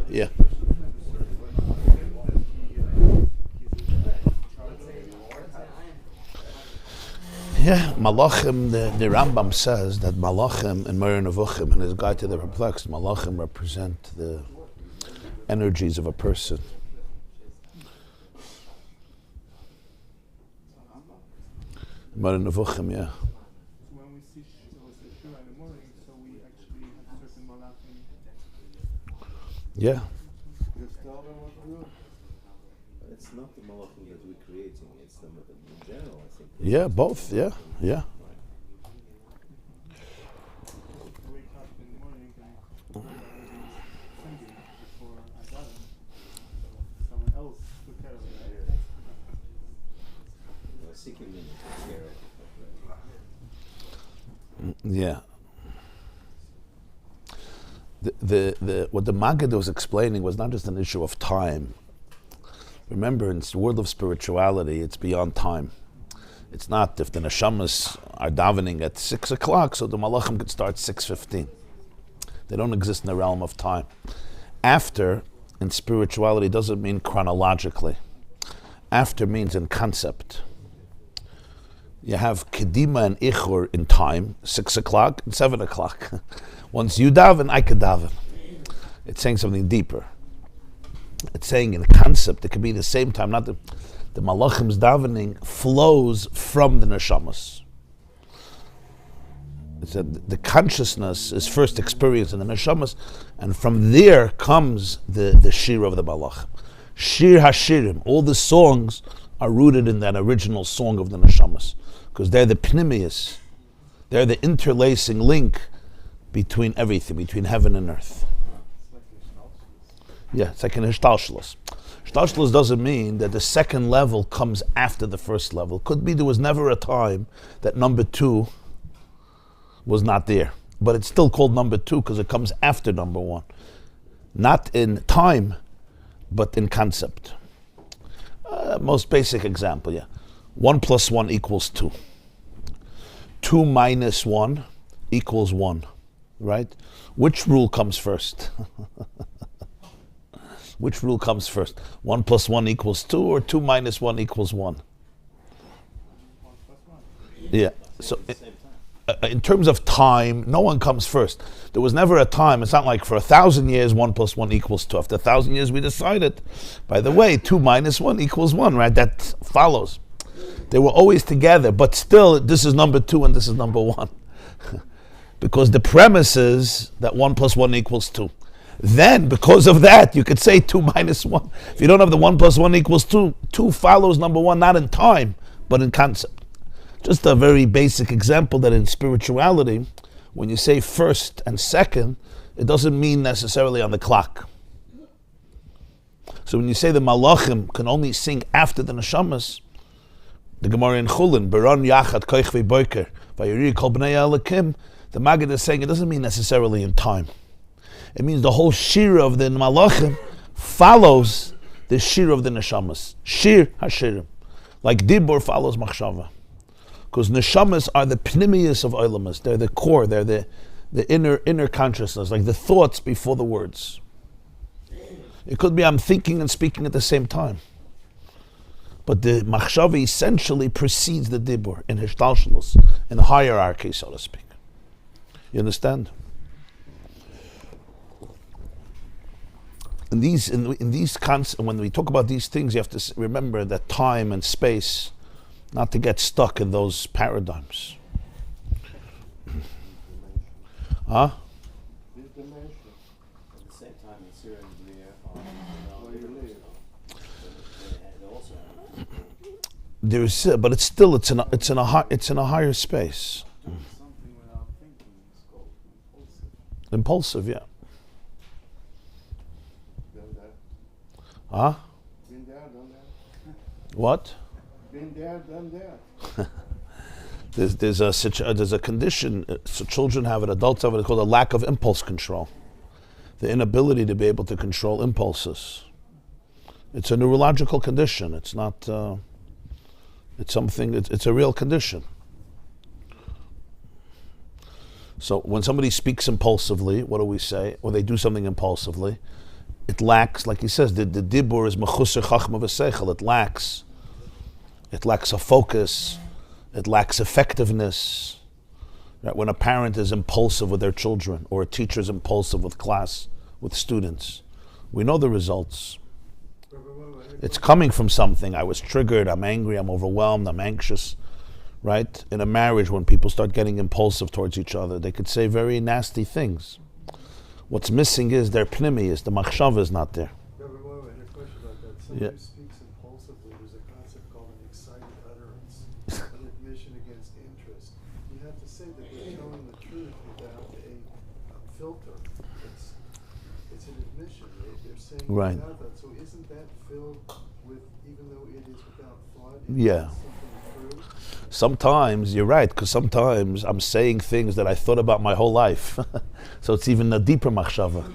Yeah. Yeah, Malachim, the Rambam says that Malachim and Meir Nevuchim, in his Guide to the Perplexed, Malachim represent the energies of a person. Meir Nevuchim, yeah. When we see Shira in the morning, so we actually have certain Malachim. Yeah. It's not the Malachim that we're creating, it's the in general, I think. Yeah, both, yeah. Wake up in the morning and singing before I got him. So someone else took care of it. Seeking meaning to care of. Yeah. The what the Maggid was explaining was not just an issue of time. Remember, in the world of spirituality, it's beyond time. It's not if the neshamas are davening at 6 o'clock, so the malachim could start 6:15. They don't exist in the realm of time. After, in spirituality, doesn't mean chronologically. After means in concept. You have kedima and ichur in time, 6 o'clock and 7 o'clock. Once you daven, I could daven. It's saying something deeper. It's saying in concept, it could be the same time, not the malachim's davening flows from the neshamas. It's that the consciousness is first experienced in the neshamas, and from there comes the shir of the malachim. Shir hashirim, all the songs are rooted in that original song of the neshamas, because they're the pnimius, they're the interlacing link between everything, between heaven and earth. Yeah, it's like an hishtalshlus. Hishtalshlus doesn't mean that the second level comes after the first level. Could be there was never a time that number 2 was not there. But it's still called number 2 because it comes after number 1. Not in time, but in concept. Most basic example, yeah. 1 plus 1 equals 2. 2 minus 1 equals 1, right? Which rule comes first? Which rule comes first? 1 plus 1 equals 2 or 2 minus 1 equals 1? 1 plus 1. Yeah. So in terms of time, no one comes first. There was never a time. It's not like for 1,000 years 1 plus 1 equals 2. After 1,000 years we decided, by the way, 2 minus 1 equals 1, right? That follows. They were always together, but still this is number 2 and this is number 1. Because the premise is that 1 plus 1 equals 2. Then, because of that, you could say 2 minus 1. If you don't have the 1 plus 1 equals 2, 2 follows number 1, not in time, but in concept. Just a very basic example that in spirituality, when you say first and second, it doesn't mean necessarily on the clock. So when you say the malachim can only sing after the neshamas, the Gemara in Chulin, Baron Yachat Koich V'Boiker, Vayiri Kol Bnei Elokim, the Maggid is saying it doesn't mean necessarily in time. It means the whole shir of the malachim follows the shir of the neshamas. Shir hashirim. Like dibur follows machshava. Because neshamas are the pnimius of olamas. They're the core, they're the inner consciousness, like the thoughts before the words. It could be I'm thinking and speaking at the same time. But the machshava essentially precedes the dibur in hishtalshelus, in the hierarchy, so to speak. You understand? In these when we talk about these things, you have to remember that time and space, not to get stuck in those paradigms. Huh? There's, but it's still it's in a higher space. Something without thinking is called impulsive. Impulsive, yeah. Done that. Huh? Been there, done that. What? Been there, done that. There's a condition so children have it, adults have it, called a lack of impulse control. The inability to be able to control impulses. It's a neurological condition. It's not. It's something. It's a real condition. So when somebody speaks impulsively, what do we say? Or they do something impulsively, it lacks, like he says, the dibur is mechusar chachma v'seichel. It lacks a focus. It lacks effectiveness. Right? When a parent is impulsive with their children, or a teacher is impulsive with class, with students, we know the results. It's coming from something. I was triggered, I'm angry, I'm overwhelmed, I'm anxious. Right? In a marriage, when people start getting impulsive towards each other, they could say very nasty things. What's missing is their pnimi, the machshava is not there. Rabbi YY, I had a question about that. Somebody who speaks impulsively, there's a concept called an excited utterance, an admission against interest. You have to say that they're telling the truth without a filter. It's an admission. They're saying Right. without that. So isn't that filled with, even though it is without thought, Yeah. something true? Sometimes, you're right, because sometimes I'm saying things that I thought about my whole life. So it's even a deeper machshava.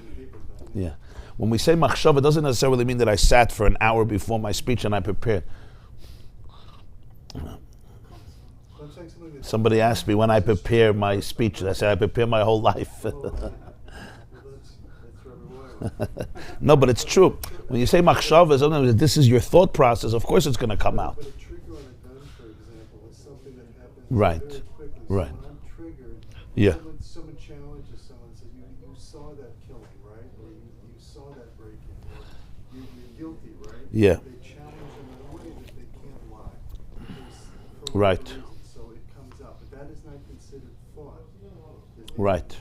Yeah. When we say machshava, it doesn't necessarily mean that I sat for an hour before my speech and I prepared. Somebody asked me when I prepare my speech. I said I prepare my whole life. No, but it's true. When you say machshava, sometimes this is your thought process. Of course, it's going to come out. But a trigger on a gun, for example, is something that happens Right. very quickly. Right. So when I'm triggered, Yeah. someone challenges someone and says, you saw that killing, right? Or you saw that breaking, or you're guilty, right? Yeah. They challenge them in a way that they can't lie. There's Right. reason, so it comes out. But that is not considered thought. Right.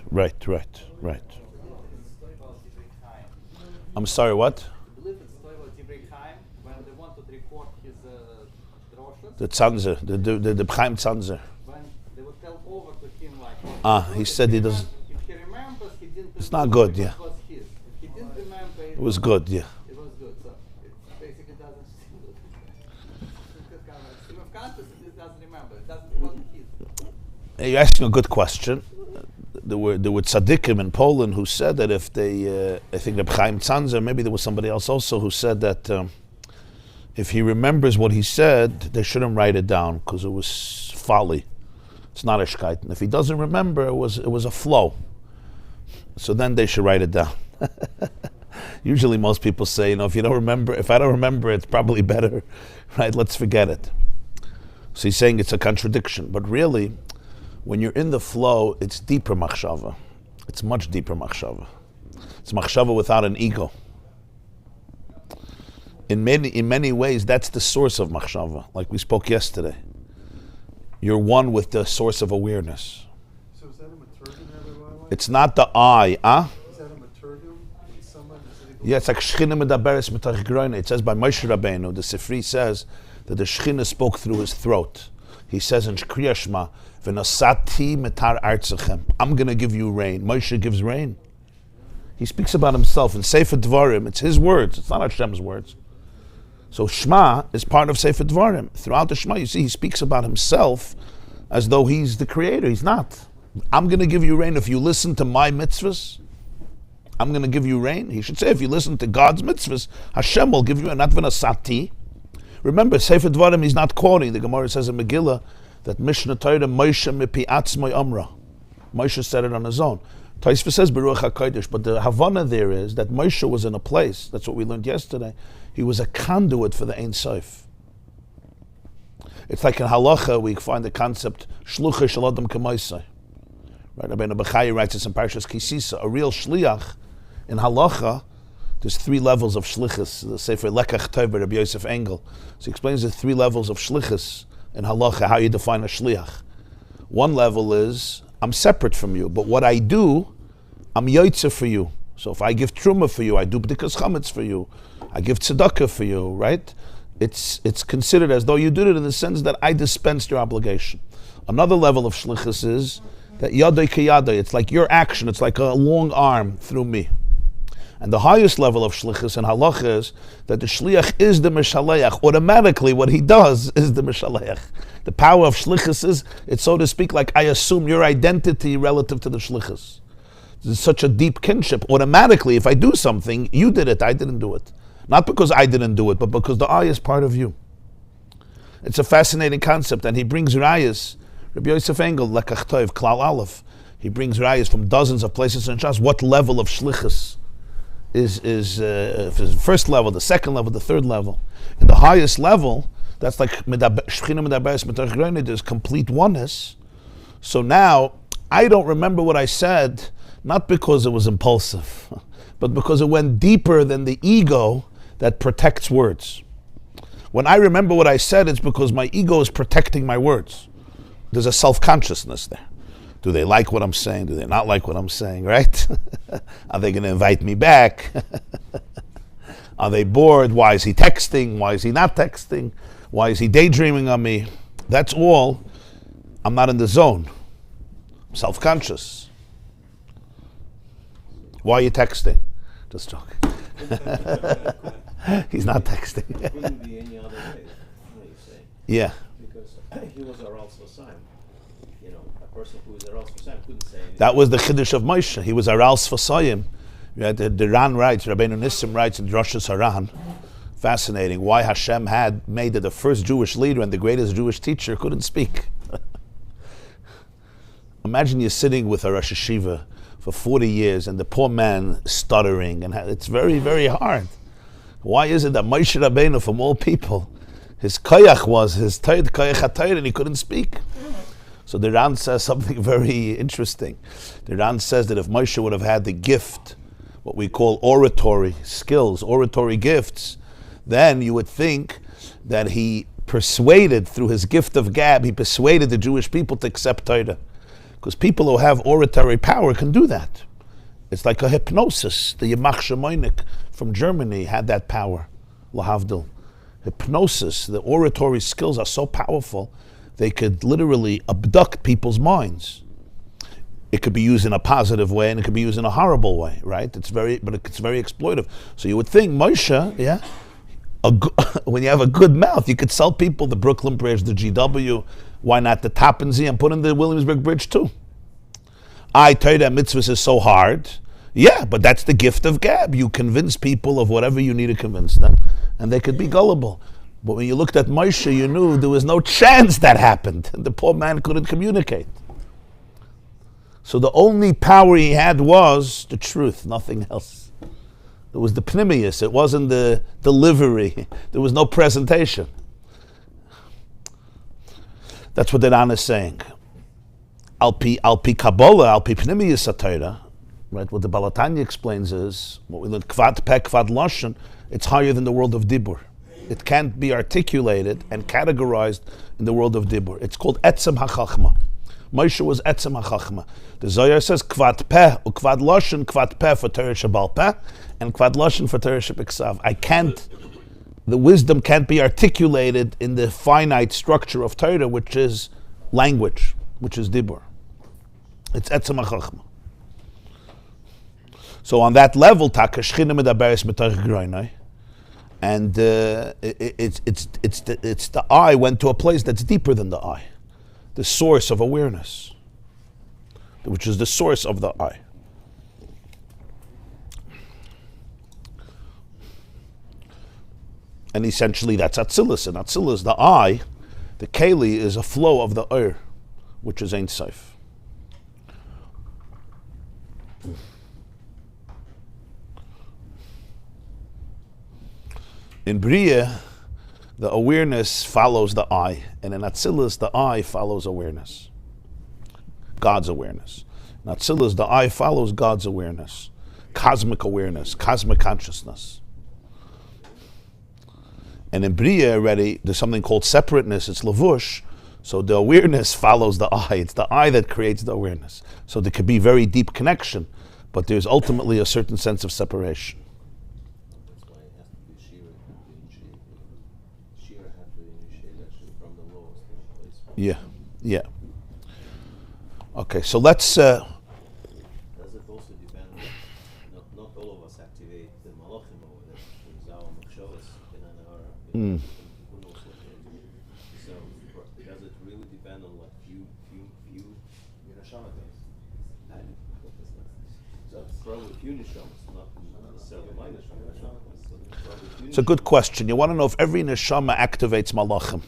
I'm sorry, what? I believe it's Toivo Divrei Chaim when they wanted to record his droshes. The tzanzer, the Chaim tzanzer. When they would tell over to him like. He said he doesn't. If he remembers, he didn't. It's not good, yeah. It was his. If he didn't remember, It was good, yeah. It was good. So it basically doesn't. It's kind of a stream of consciousness. It doesn't remember. It wasn't his. You're asking a good question. There were tzaddikim in Poland who said that if they, I think Reb Chaim Tzanzer, maybe there was somebody else also who said that if he remembers what he said, they shouldn't write it down because it was folly. It's not a shkait. And if he doesn't remember, it was a flow. So then they should write it down. Usually most people say, if I don't remember, it's probably better, right? Let's forget it. So he's saying it's a contradiction, but really, when you're in the flow, it's deeper machshava. It's much deeper machshava. It's machshava without an ego. In many ways, that's the source of machshava, like we spoke yesterday. You're one with the source of awareness. So is that a maturgum, Rabbi YY? It's not the I, Is that a maturgum? When someone is able Yeah, it's like Shechina medaberes mitach groine. It says by Moshe Rabbeinu, the Sifri says that the Shechina spoke through his throat. He says in Kriya Shema, "V'nosati metar artzachem." I'm going to give you rain. Moshe gives rain. He speaks about himself in Sefer Dvarim. It's his words. It's not Hashem's words. So Shema is part of Sefer Dvarim. Throughout the Shema, you see, he speaks about himself as though he's the creator. He's not. I'm going to give you rain if you listen to my mitzvahs. I'm going to give you rain. He should say, if you listen to God's mitzvahs, Hashem will give you, and not v'nosati. Remember, Sefer Dvarim, he's not quoting. The Gemara says in Megillah that Mishnah Torah Moshe mipi atzmai amra. Moshe said it on his own. Taisva says Beruach HaKodesh, but the Havana there is that Moshe was in a place, that's what we learned yesterday, he was a conduit for the Ein Sof. It's like in Halacha, we find the concept, Shluchah Shel Adam K'maisai. Right, Rabbeinu Bechai writes this in Parshas Kisisa, a real Shliach, in Halacha, there's 3 levels of shlichus. The Sefer Lekach Tov by Rabbi Yosef Engel. So he explains the 3 levels of shlichus in halacha, how you define a shliach. One level is, I'm separate from you, but what I do, I'm yoitzer for you. So if I give truma for you, I do b'dikas chametz for you, I give tzedakah for you, right? It's considered as though you did it in the sense that I dispensed your obligation. Another level of shlichus is that yadai kiyadai, it's like your action, it's like a long arm through me. And the highest level of shlichus and halacha is that the shliach is the mishaleach. Automatically, what he does is the mishaleach. The power of shlichus is, it's so to speak, like I assume your identity relative to the shlichus. There's such a deep kinship. Automatically, if I do something, you did it, I didn't do it. Not because I didn't do it, but because the I is part of you. It's a fascinating concept, and he brings rayas. Rabbi Yosef Engel, Lekach Tov, Klal Aleph. He brings rayas from dozens of places in Shas. What level of shlichus if it's the first level, the second level, the third level. In the highest level, that's like Shechina Medaberes B'Torach Groinei, there's complete oneness. So now, I don't remember what I said, not because it was impulsive, but because it went deeper than the ego that protects words. When I remember what I said, it's because my ego is protecting my words. There's a self-consciousness there. Do they like what I'm saying? Do they not like what I'm saying, right? Are they going to invite me back? Are they bored? Why is he texting? Why is he not texting? Why is he daydreaming on me? That's all. I'm not in the zone. I'm self-conscious. Why are you texting? Just joking. He's not texting. It couldn't be any other way, you say. Yeah. Because he was a Rals Vasayim. You know, a person who is a Rals Vasayim couldn't say anything. That was the Chiddush of Moshe. He was a Rals Vasayim. The Ran writes, Rabbeinu Nissim writes in Drashas Haran, fascinating, why Hashem had made that the first Jewish leader and the greatest Jewish teacher couldn't speak. Imagine you're sitting with a Rosh Hashiva for 40 years and the poor man stuttering, and it's very, very hard. Why is it that Moshe Rabbeinu, from all people, his koyach was his koyach hatayr, and he couldn't speak? So the Ran says something very interesting. The Ran says that if Moshe would have had the gift, what we call oratory skills, oratory gifts, then you would think that he persuaded, through his gift of gab, he persuaded the Jewish people to accept Torah. Because people who have oratory power can do that. It's like a hypnosis. The Yemach Shemoinik from Germany had that power. Lahavdil. Hypnosis, the oratory skills are so powerful, they could literally abduct people's minds. It could be used in a positive way and it could be used in a horrible way, right? It's very exploitive. So you would think Moshe, yeah, when you have a good mouth, you could sell people the Brooklyn Bridge, the GW, why not the Tappan Zee, and put in the Williamsburg Bridge too. I tell you that mitzvahs is so hard. Yeah, but that's the gift of gab. You convince people of whatever you need to convince them, and they could be gullible. But when you looked at Moshe, you knew there was no chance that happened. The poor man couldn't communicate. So the only power he had was the truth, nothing else. It was the pnimius, it wasn't the delivery. There was no presentation. That's what the Ran is saying. Alpi Kabbalah, Alpi pnimius atayra, right? What the Balatanya explains is, what we learn, kvad peh, kvad lashon, it's higher than the world of Dibur. It can't be articulated and categorized in the world of Dibur. It's called Etzem HaChachma. Moshe was Etzem HaChachma. The Zohar says, Kvad Peh, u Kvad Lashon, Kvad Peh for Torah Shebal Peh, and Kvad Lashon for Torah Shebiksav. The wisdom can't be articulated in the finite structure of Torah, which is language, which is Dibur. It's Etzem HaChachma. So on that level, Taka Shechina Medaberes B'Torach Groinei, and it's the eye went to a place that's deeper than the eye, the source of awareness, which is the source of the eye. And essentially that's Atzilus. And Atzilus, the eye, the Keli, is a flow of the Ur, which is Ein Sof. In Bria, the awareness follows the eye, and in Atzilus, the eye follows awareness. God's awareness. In Atzilus, the eye follows God's awareness. Cosmic awareness, cosmic consciousness. And in Bria already, there's something called separateness, it's Lavush, so the awareness follows the eye. It's the eye that creates the awareness. So there could be very deep connection, but there's ultimately a certain sense of separation. That's why it has to be Shira to initiate. Shira had to initiate actually from the lowest place. Yeah. Okay, so let's... Does it also depend on, not all of us activate the malachim over there, with our machshavas in our... So does it really depend on like few neshama things? So probably few neshamas, not necessarily my neshama. It's a good question. You want to know if every neshama activates malachim.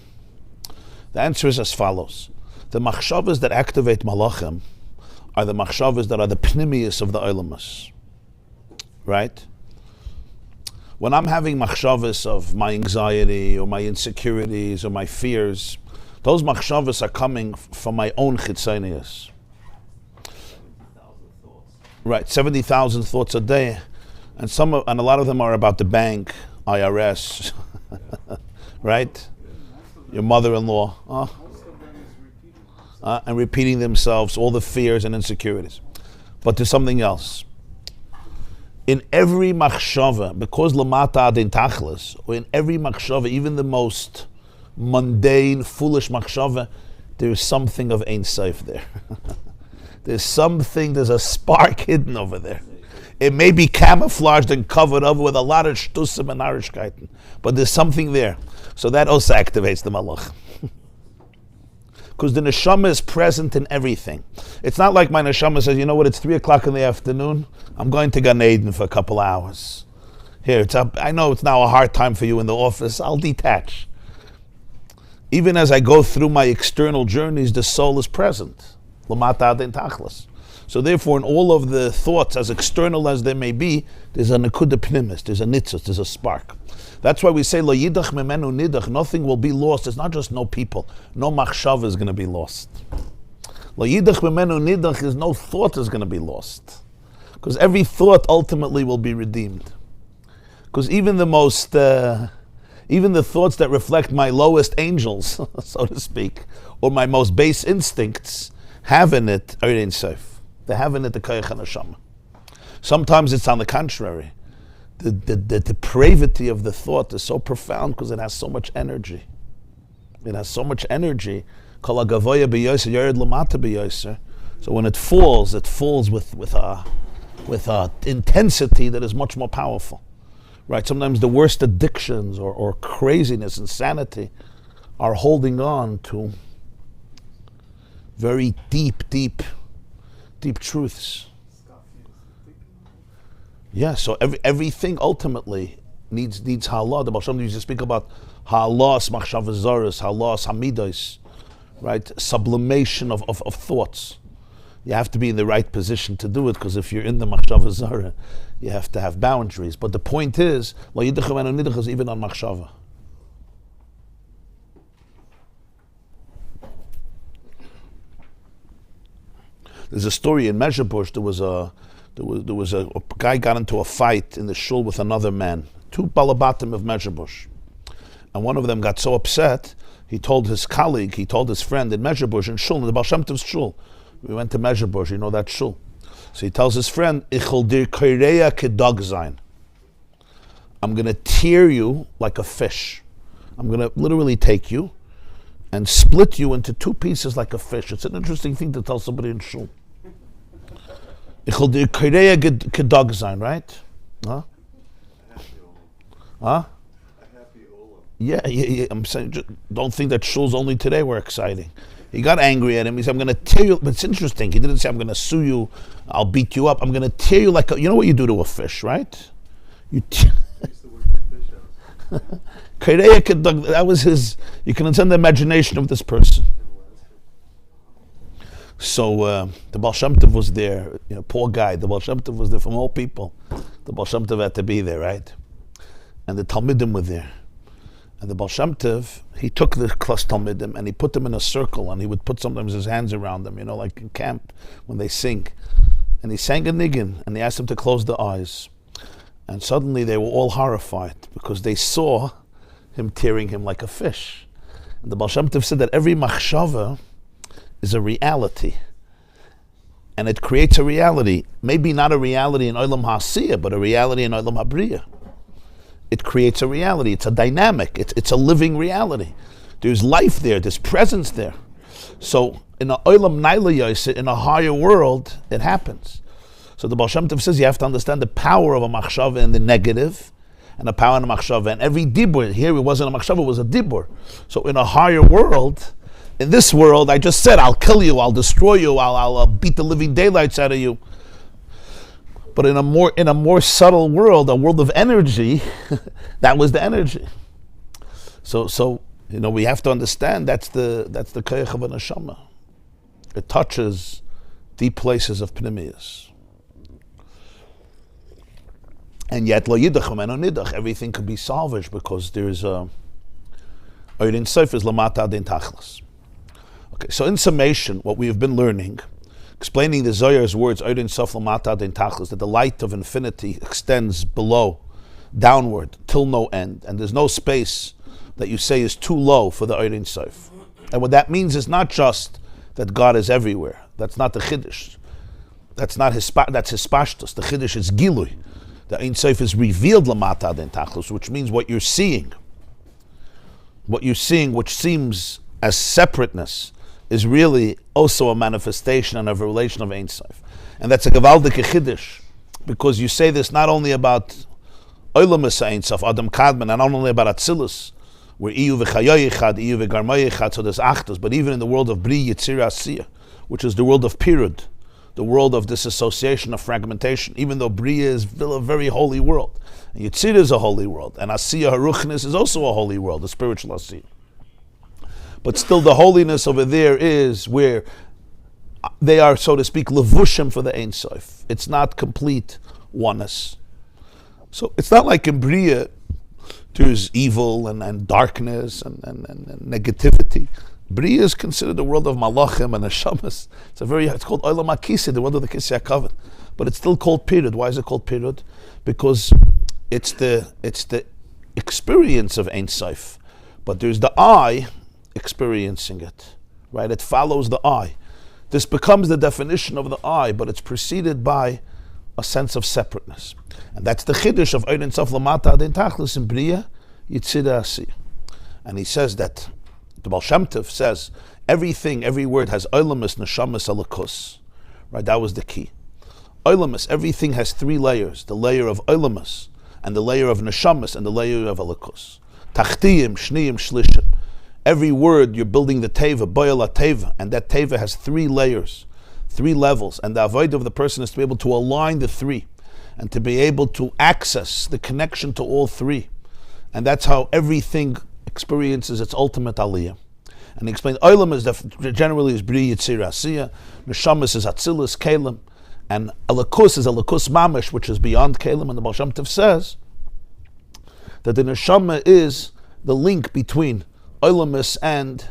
The answer is as follows. The machshavas that activate malachim are the machshavas that are the pnimius of the olamas. Right? When I'm having machshavas of my anxiety or my insecurities or my fears, those machshavas are coming from my own chitzonius. Right, 70,000 thoughts a day, and a lot of them are about the bank, IRS, right? Your mother-in-law, and repeating themselves, all the fears and insecurities. But there's something else. In every machshava, because lamata adin tachlis, or in every machshava, even the most mundane, foolish machshava, there's something of Ein Sof there. There's a spark hidden over there. It may be camouflaged and covered over with a lot of shtusim and arishkeiten, but there's something there. So that also activates the malach. Because the neshama is present in everything. It's not like my neshama says, you know what, it's 3 o'clock in the afternoon, I'm going to Gan Eden for a couple hours. Here, I know it's now a hard time for you in the office, I'll detach. Even as I go through my external journeys, the soul is present. Lamata adin tachlis. So therefore, in all of the thoughts, as external as they may be, there's a nekuda pnimis, there's a nitzus, there's a spark. That's why we say, lo yidach memenu nidach, nothing will be lost. It's not just no people. No machshava is going to be lost. Lo yidach memenu nidach is no thought is going to be lost. Because every thought ultimately will be redeemed. Because even the thoughts that reflect my lowest angels, so to speak, or my most base instincts, have in it Ein Sof. They have in it the koyach haneshama. Sometimes it's on the contrary. The depravity of the thought is so profound because it has so much energy. It has so much energy. Kol hagavoya b'yoser yored lamata b'yoser. So when it falls with a intensity that is much more powerful. Right? Sometimes the worst addictions or craziness, insanity, are holding on to very deep truths. Yeah, so everything ultimately needs halah. The Baal Shem Tov used to speak about halas machshavas zaros, halas hamidos, right? Sublimation of thoughts. You have to be in the right position to do it, because if you're in the machshavas zara, you have to have boundaries. But the point is, lo yidach memenu nidach is even on machshava. There's a story in Mezhebush. There was a guy got into a fight in the shul with another man. 2 balabatim of Mezhebush, and one of them got so upset. He told his colleague, he told his friend in Mezhebush, in shul, in the Baal Shem Tov's shul. We went to Mezhebush, you know that shul. So he tells his friend, "Ichol dir koireya kedog zayin." I'm going to tear you like a fish. I'm going to literally take you and split you into 2 pieces like a fish. It's an interesting thing to tell somebody in shul. Ichol dir koireya kedog zayin, right? Huh? Huh? Yeah. I'm saying, don't think that shuls only today were exciting. He got angry at him. He said, I'm going to tear you. But it's interesting. He didn't say, I'm going to sue you. I'll beat you up. I'm going to tear you like you know what you do to a fish, right? That was his, you can understand the imagination of this person. So the Baal Shem Tov was there. Poor guy. The Baal Shem Tov was there from all people. The Baal Shem Tov had to be there, right? And the Talmidim were there. And the Baal Shem Tov, he took the Klas Talmidim and he put them in a circle, and he would put sometimes his hands around them, like in camp when they sing. And he sang a niggin, and he asked them to close their eyes. And suddenly they were all horrified because they saw him tearing him like a fish. And the Baal Shem Tov said that every machshava is a reality. And it creates a reality. Maybe not a reality in Olam HaSiyah, but a reality in Olam HaBriyah. It creates a reality. It's a dynamic. It's a living reality. There's life there. There's presence there. So in a Olam Naila Yoseh, in a higher world, it happens. So the Baal Shem Tov says you have to understand the power of a machshava in the negative, and the power in a machshava. And every dibur, here it wasn't a machshava, it was a dibur. So in a higher world, in this world, I just said, I'll kill you, I'll destroy you, I'll beat the living daylights out of you. But in a more subtle world, a world of energy, that was the energy. So we have to understand that's the koyach of a neshama. It touches deep places of pnimius. And yet, lo yidach v'meno nidach, everything could be salvaged because there's a Ein Sof is lamata adin tachlis. Okay, so in summation, what we have been learning, explaining the Zohar's words, Ein Sof lamata adin tachlis, that the light of infinity extends below, downward, till no end, and there's no space that you say is too low for the Ein Sof. And what that means is not just that God is everywhere. That's not the Chiddush. That's his pashtus. The Chiddush is gilui. The Ein Sof is revealed lamata adin tachlis, which means what you're seeing, which seems as separateness, is really also a manifestation and a revelation of Ein Sof. And that's a gewaldige Chiddush, because you say this not only about Olam Ein Sof, Adam Kadman, and not only about Atzilus, where Iyu v'chayoy echad, Iyu v'garmoy echad, so there's Achdus, but even in the world of Bri Yitzir Asiyah, which is the world of Pirud, the world of disassociation, of fragmentation, even though Bria is still a very holy world. And Yitzir is a holy world. And Asiyah Haruchnis is also a holy world, a spiritual Asiyah. But still the holiness over there is where they are, so to speak, levushim for the Ein Sof. It's not complete oneness. So it's not like in Bria there's evil and darkness and negativity. Bria is considered the world of Malachim and Neshamas. It's called Olam HaKisei, the world of the Kisei HaKavod. But it's still called Pirud. Why is it called Pirud? Because it's the experience of Ein Sof. But there's the eye experiencing it. Right? It follows the eye. This becomes the definition of the eye, but it's preceded by a sense of separateness. And that's the Chiddush of Ein Sof Lamata Adin Tachlis in Bria Yitzir Asiyah. And he says that the Baal Shem Tov says every word has Olamus, Neshamas, Elikus. Right, that was the key. Olamus, everything has three layers: the layer of Olamus, and the layer of Neshamas, and the layer of Elikus. Tachtiyim, Shniyim, Shlishim. Every word you're building the Teva, Boyala Teva, and that Teva has three layers, three levels, and the avoid of the person is to be able to align the three, and to be able to access the connection to all three. And that's how everything experiences its ultimate aliyah. And he explained, Olam is generally is Bri Yitzir Asiyah, Neshamas is Atzilus, Kalim, and Elikus is Elikus Mamish, which is beyond Kalim. And the Baal Shem Tov says that the Neshama is the link between Olamus and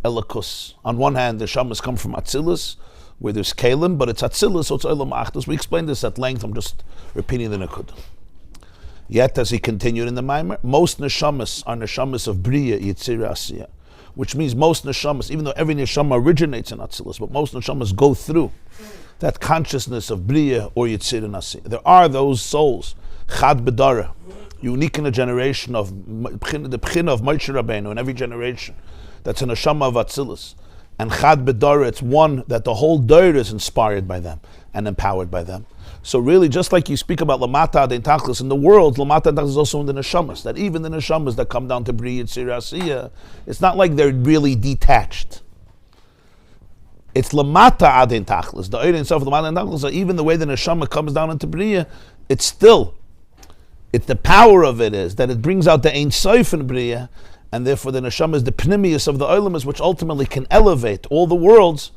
Elikus. On one hand, the Neshamas come from Atzilus, where there's Kalim, but it's Atzilus, so it's Olam Achdus. We explained this at length, I'm just repeating the Nakud. Yet, as he continued in the Maamer, most neshamas are neshamas of Bria Yitzir Asiyah, which means most neshamas, even though every neshama originates in Atzilus, but most neshamas go through that consciousness of Bria or Yitzir Asiyah. There are those souls, Chad Bedara, unique in a generation of the B'china of Moshe Rabbeinu in every generation, that's a neshama of Atzilus. And Chad Bedara, it's one that the whole Dor is inspired by them and empowered by them. So really, just like you speak about Lamata Adin Tachlis in the world, Lamata Adin Tachlis is also in the Neshamas. That even the Neshamas that come down to Bri Yitzir Asiyah, it's not like they're really detached. It's Lamata Adin Tachlis. The Ein Sof Lamata Adin Tachlis, so even the way the Neshama comes down into Bria, it's the power of it is that it brings out the Ein Sof in Bria, and therefore the Neshama is the Pnimius of the Olamas, which ultimately can elevate all the worlds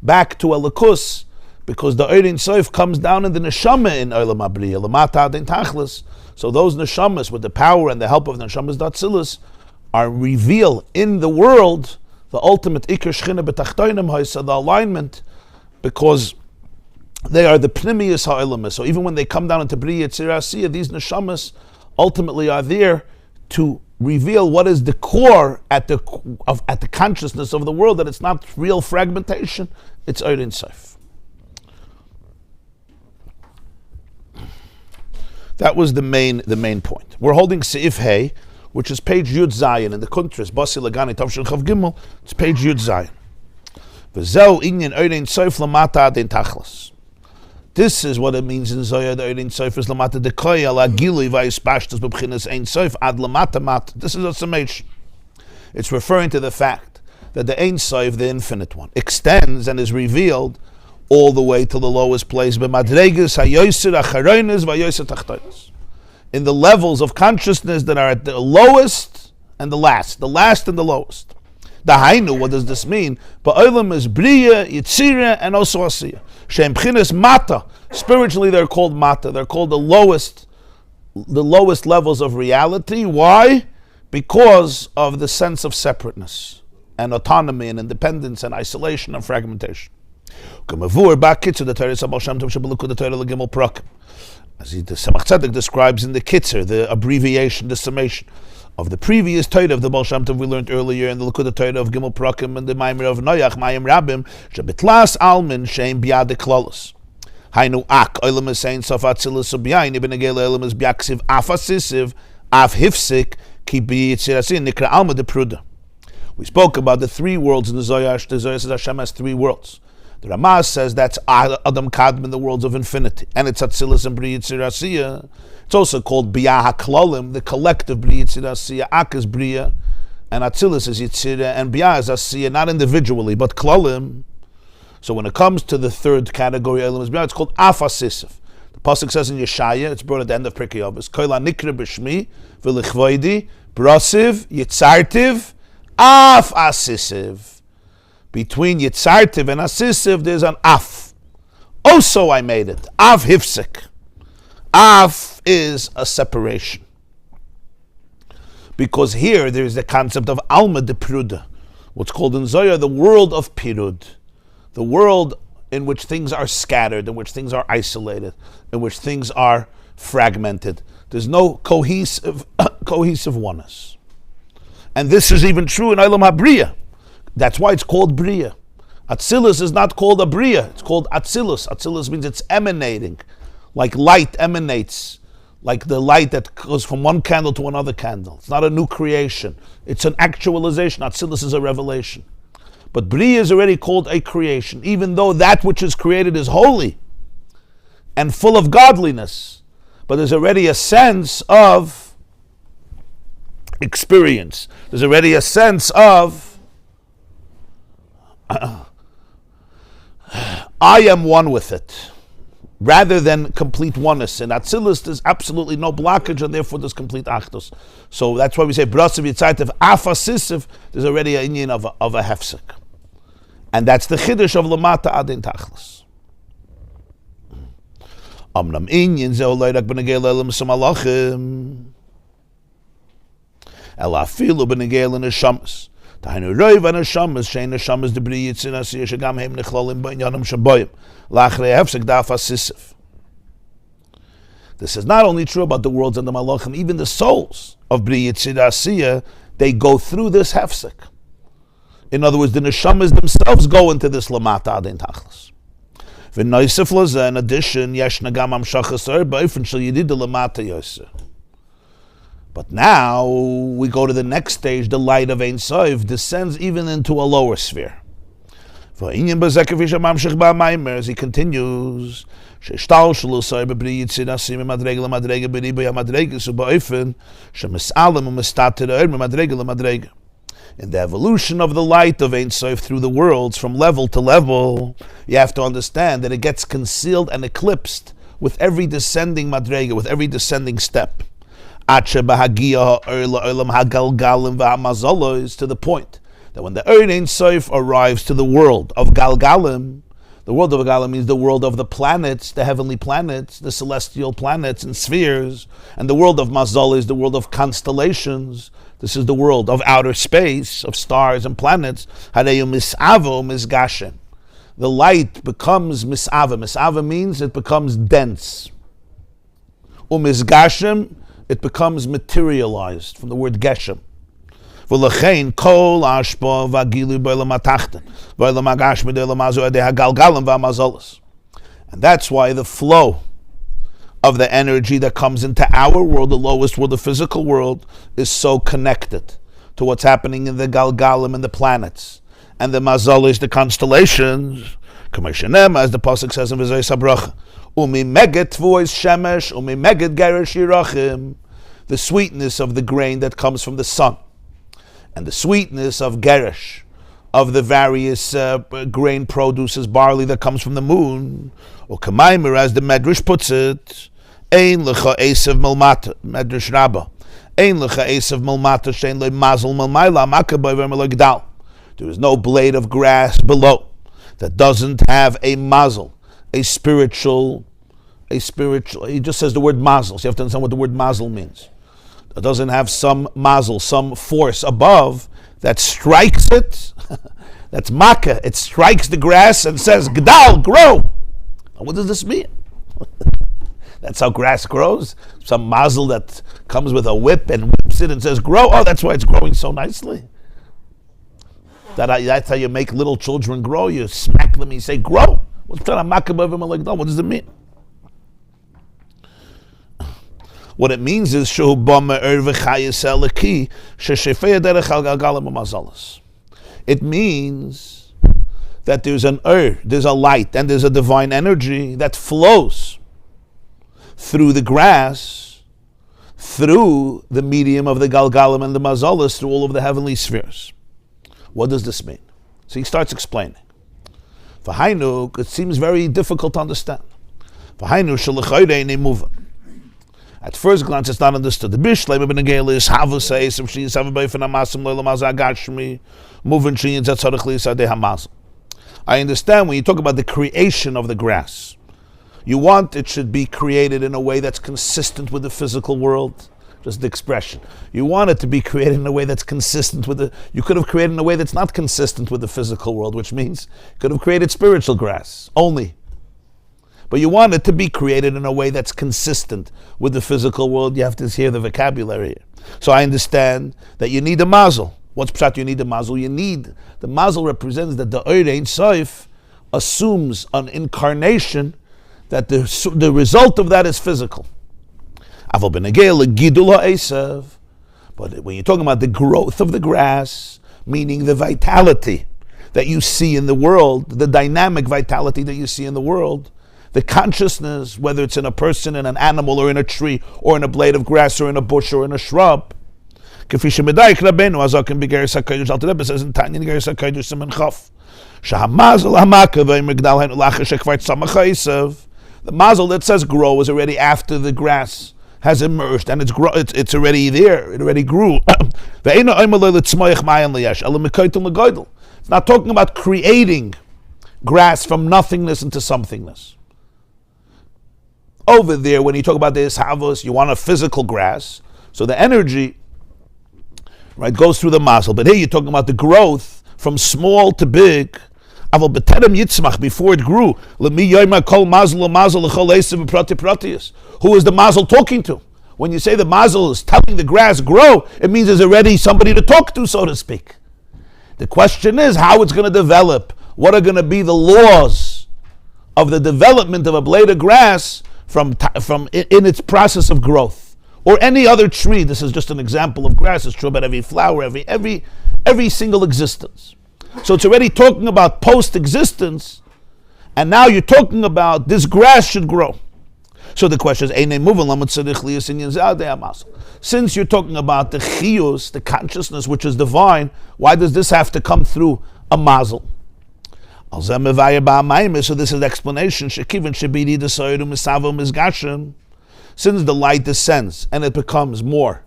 back to Elikus, because the Ein Sof comes down in the Neshama in Olam HaBriya, Lamata Adin Tachlis. So those Neshamas, with the power and the help of the Neshamas Datzilus, are reveal in the world the ultimate Iker Shchina B'Tachtoinim Hoysa, the alignment, because they are the Pnimius HaOlamas. So even when they come down into Bri Yitzir Asiyah, these Neshamas ultimately are there to reveal what is the core at the consciousness of the world, that it's not real fragmentation, it's Ein Sof. That was the main point. We're holding Seif Hey, which is page Yud Zayin in the Kuntras, Basi Lagani Tavshil Chav Gimel. It's page Yud Zayin. V'zeu inyan Ein Sof Lamata Adin Tachlis. This is what it means in Zohar. The Ein Sof is Lamata Dekoy Ala Gilui Vayispashtas B'Bchinas Ein Sof Ad Lamata Mat. This is a summation. It's referring to the fact that the Ein Sof, the infinite one, extends and is revealed all the way to the lowest place, in the levels of consciousness that are at the lowest and the last and the lowest. The Hainu, what does this mean? Ba'olam is Bria, Yitzira, and also Asiyah. Shem B'chinas Mata. Spiritually, they're called Mata. They're called the lowest the lowest levels of reality. Why? Because of the sense of separateness and autonomy and independence and isolation and fragmentation. As the Tzemach Tzedek describes in the Kitzer, the abbreviation, the summation of the previous Torah of the Baal Shem Tov we learned earlier in the Likud Torah of Gimel Prakim and the Maamer of Noach, Mayim Rabim, Shebitlas Almin Shein Biade Klolos. Hainu Ak Olam Esein Sof Atzilus Ubyayin Ibn Egel Olam Es Biaksiv Af Asisiv Af Hifsik Ki B'Yitzirasin Nikra Alma De Pruda. We spoke about the three worlds in the Zohar. The Zohar says Hashem has three worlds. The Ramah says that's Adam Kadmon, the worlds of infinity, and it's Atzilus and Bri Yitzir Asiya. It's also called Biyah HaKlolim, the collective Bri Yitzir Asiya. Ak is Bria, and Atzilus is Yitzira, and Biyah is Asiya, not individually, but Klolim. So when it comes to the third category, Elam is Biyah, it's called Af Asisiv. The Pasuk says in Yeshaya, it's brought at the end of Pirkei Avos, Koila Nikra B'Shmi, V'Lichvoidi, Brasiv, Yitzartiv, Af Asisiv. Between Yitzartiv and Asisiv, there's an Af. Also I made it. Af Hifsik. Af is a separation. Because here there's the concept of Alma de Pruda, what's called in Zohar the world of Pirud. The world in which things are scattered, in which things are isolated, in which things are fragmented. There's no cohesive oneness. And this is even true in Olam HaBriya. That's why it's called Bria. Atzilus is not called a Bria, it's called Atzilus. Atzilus means it's emanating, like light emanates, like the light that goes from one candle to another candle. It's not a new creation, it's an actualization. Atzilus is a revelation. But Bria is already called a creation, even though that which is created is holy and full of godliness. But there's already a sense of experience. There's already a sense of I am one with it, rather than complete oneness. In Atzilus, there's absolutely no blockage, and therefore there's complete achdus. So that's why we say Brasiv Yitzartiv Af Asisiv. There's already an inyan of a hefsek, and that's the chiddush of Lamata Adin Tachlis. Amnam inyan zeh olay rak b'negei le'elam samalachim, ela afilu b'negei le'neshamas. This is not only true about the worlds and the malachim, even the souls of Bri Yitzir Asiya, they go through this hefsek. In other words, the neshamas themselves go into this lamata adin tachlis. In addition, yesh nagam amshachas ba'ifin shel yedid lamata yoser. But now we go to the next stage. The light of Ein Sof descends even into a lower sphere. As he continues, in the evolution of the light of Ein Sof through the worlds, from level to level, you have to understand that it gets concealed and eclipsed with every descending madrega, with every descending step. To the point that when the Ein Sof arrives to the world of Galgalim, the world of Galgalim means the world of the planets, the heavenly planets, the celestial planets and spheres, and the world of Mazal is the world of constellations. This is the world of outer space, of stars and planets. The light becomes misava. Misava means it becomes dense. Umisgashem, it becomes materialized from the word geshem. And that's why the flow of the energy that comes into our world, the lowest world, the physical world, is so connected to what's happening in the Galgalim and the planets. And the Mazalis, the constellations, as the Pasuk says in V'zay Sabracha, Umi meget voice shemesh, umi meget gerish yirachim, the sweetness of the grain that comes from the sun, and the sweetness of gerish, of the various grain produces, barley that comes from the moon, or Maamer, as the Medrash puts it, ein lecha esav milmata, Medrash Rabbah, ein lecha esav milmata, shein le mazel milmayla, makaboy v'merlo gdal. There is no blade of grass below that doesn't have a mazel, a spiritual a spiritual, he just says the word mazel. So you have to understand what the word mazel means. It doesn't have some mazel, some force above that strikes it. That's makkah. It strikes the grass and says, Gdal, grow. Now, what does this mean? That's how grass grows. Some mazel that comes with a whip and whips it and says, grow. Oh, that's why it's growing so nicely. That's how you make little children grow. You smack them and you say, grow. What does it mean? What it means is it means that there's an there's a light, and there's a divine energy that flows through the grass, through the medium of the galgalim and the mazalas, through all of the heavenly spheres. What does this mean? So he starts explaining. For Hainuk, it seems very difficult to understand. For Hainuk, at first glance, it's not understood. The Bishlei Benegel is Havusay, some she is Havabay for Namasim Lelamazagashmi, moving she and Zatzarachli Sade Hamas. I understand when you talk about the creation of the grass. You want it should be created in a way that's consistent with the physical world. Just the expression. You want it to be created in a way that's consistent with you could have created in a way that's not consistent with the physical world, which means you could have created spiritual grass only. But you want it to be created in a way that's consistent with the physical world. You have to hear the vocabulary here. So I understand that you need a mazel. What's pshat you need a mazel? The mazel represents that the Ohr Ein Sof assumes an incarnation that the result of that is physical. But when you're talking about the growth of the grass, meaning the vitality that you see in the world, the dynamic vitality that you see in the world, the consciousness, whether it's in a person, in an animal, or in a tree, or in a blade of grass, or in a bush, or in a shrub. Says in Tanya Geras HaKodesh Siman Chaf. The mazel that says grow is already after the grass has emerged, and it's already there. It already grew. It's not talking about creating grass from nothingness into somethingness. Over there, when you talk about the ishavos, you want a physical grass, so the energy, right, goes through the mazel. But here you're talking about the growth from small to big. Before it grew, who is the mazel talking to? When you say the mazel is telling the grass grow, it means there's already somebody to talk to, so to speak. The question is how it's going to develop. What are going to be the laws of the development of a blade of grass from in its process of growth, or any other tree? This is just an example of grass. It's true about every flower, every single existence. So it's already talking about post-existence, and now you're talking about this grass should grow. So the question is, since you're talking about the chiyus, the consciousness which is divine, why does this have to come through a mazel? So this is the explanation. Since the light descends and it becomes more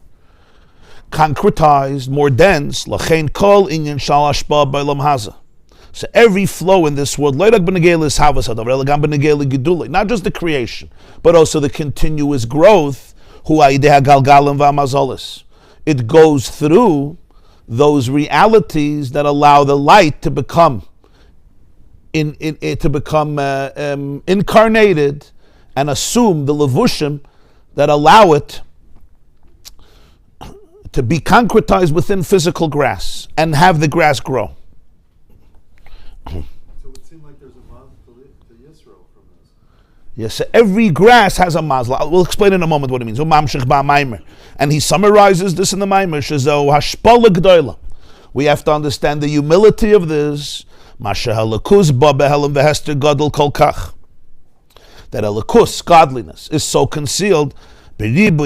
concretized, more dense, so every flow in this world, not just the creation, but also the continuous growth, it goes through those realities that allow the light to become incarnated and assume the levushim that allow it to be concretized within physical grass and have the grass grow. So it would seem like there's a mazel to Yisro from this. Yes, so every grass has a mazel. We'll explain in a moment what it means. And he summarizes this in the Maamer. We have to understand the humility of this. That elikus, godliness, is so concealed. It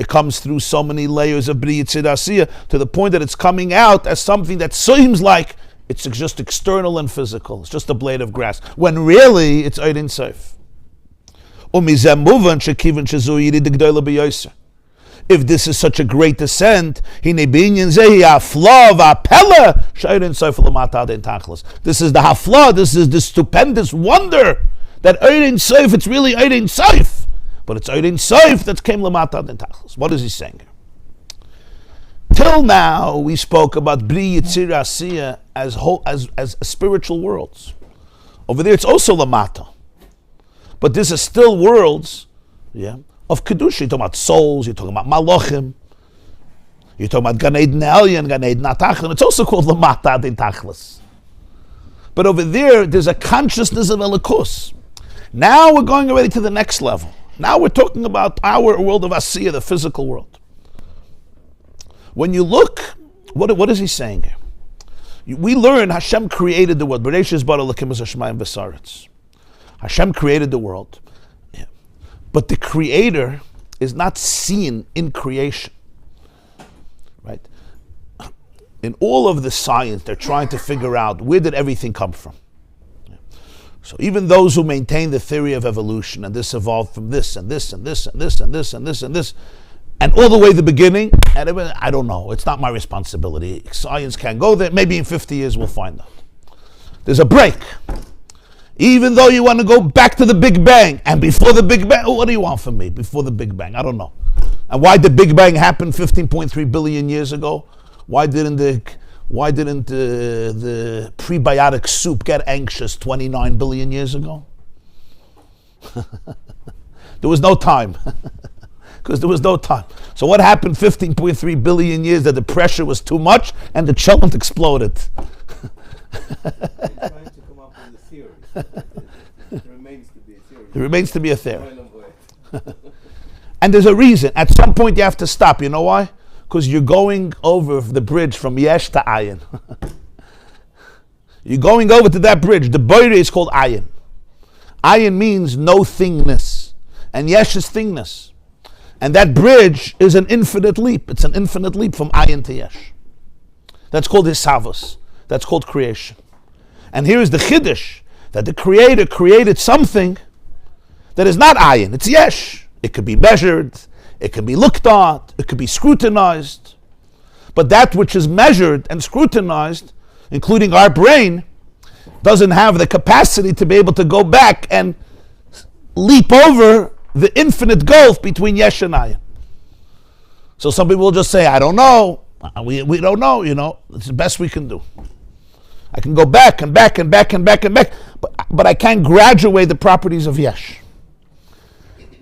comes through so many layers of Bri Yitzid Asiyah to the point that it's coming out as something that seems like it's just external and physical. It's just a blade of grass, when really it's Ohr Ein Sof. If this is such a great descent, this is the hafla, this is the stupendous wonder that Ein Sof, it's really Ein Sof, but it's Ein Sof that came lamata den tachlis. What is he saying here? Till now, we spoke about Bri Yitzir Asiya as spiritual worlds. Over there, it's also lamata, but this is still worlds, of kedusha. You're talking about souls. You're talking about malachim. You're talking about Gan Eden Elyon, Gan Eden Atachon. It's also called lamata den tachlis. But over there, there's a consciousness of Elikus. Now we're going already to the next level. Now we're talking about our world of Asiya, the physical world. When you look, what is he saying here? We learn Hashem created the world. Hashem created the world. But the creator is not seen in creation. Right? In all of the science, they're trying to figure out where did everything come from. So even those who maintain the theory of evolution, and this evolved from this, and this, and this, and this, and this, and this, and this, and all the way to the beginning, and I don't know. It's not my responsibility. Science can't go there. Maybe in 50 years we'll find out. There's a break. Even though you want to go back to the Big Bang, and before the Big Bang, what do you want from me? Before the Big Bang, I don't know. And why did the Big Bang happen 15.3 billion years ago? Why didn't the prebiotic soup get anxious 29 billion years ago? There was no time. Because there was no time. So what happened 15.3 billion years that the pressure was too much and the challenge exploded? Trying to come up with a theory. It remains to be a theory. It remains to be a theory. And there's a reason. At some point you have to stop. You know why? Because you're going over the bridge from Yesh to Ayin. You're going over to that bridge. The boire is called Ayin. Ayin means no thingness. And Yesh is thingness. And that bridge is an infinite leap. It's an infinite leap from Ayin to Yesh. That's called Hisavos. That's called creation. And here is the Chiddush, that the Creator created something that is not Ayin, it's Yesh. It could be measured, it can be looked at, it could be scrutinized. But that which is measured and scrutinized, including our brain, doesn't have the capacity to be able to go back and leap over the infinite gulf between Yesh and Ayin. So some people will just say, I don't know. We don't know, It's the best we can do. I can go back and back and back and back and back, but I can't graduate the properties of Yesh.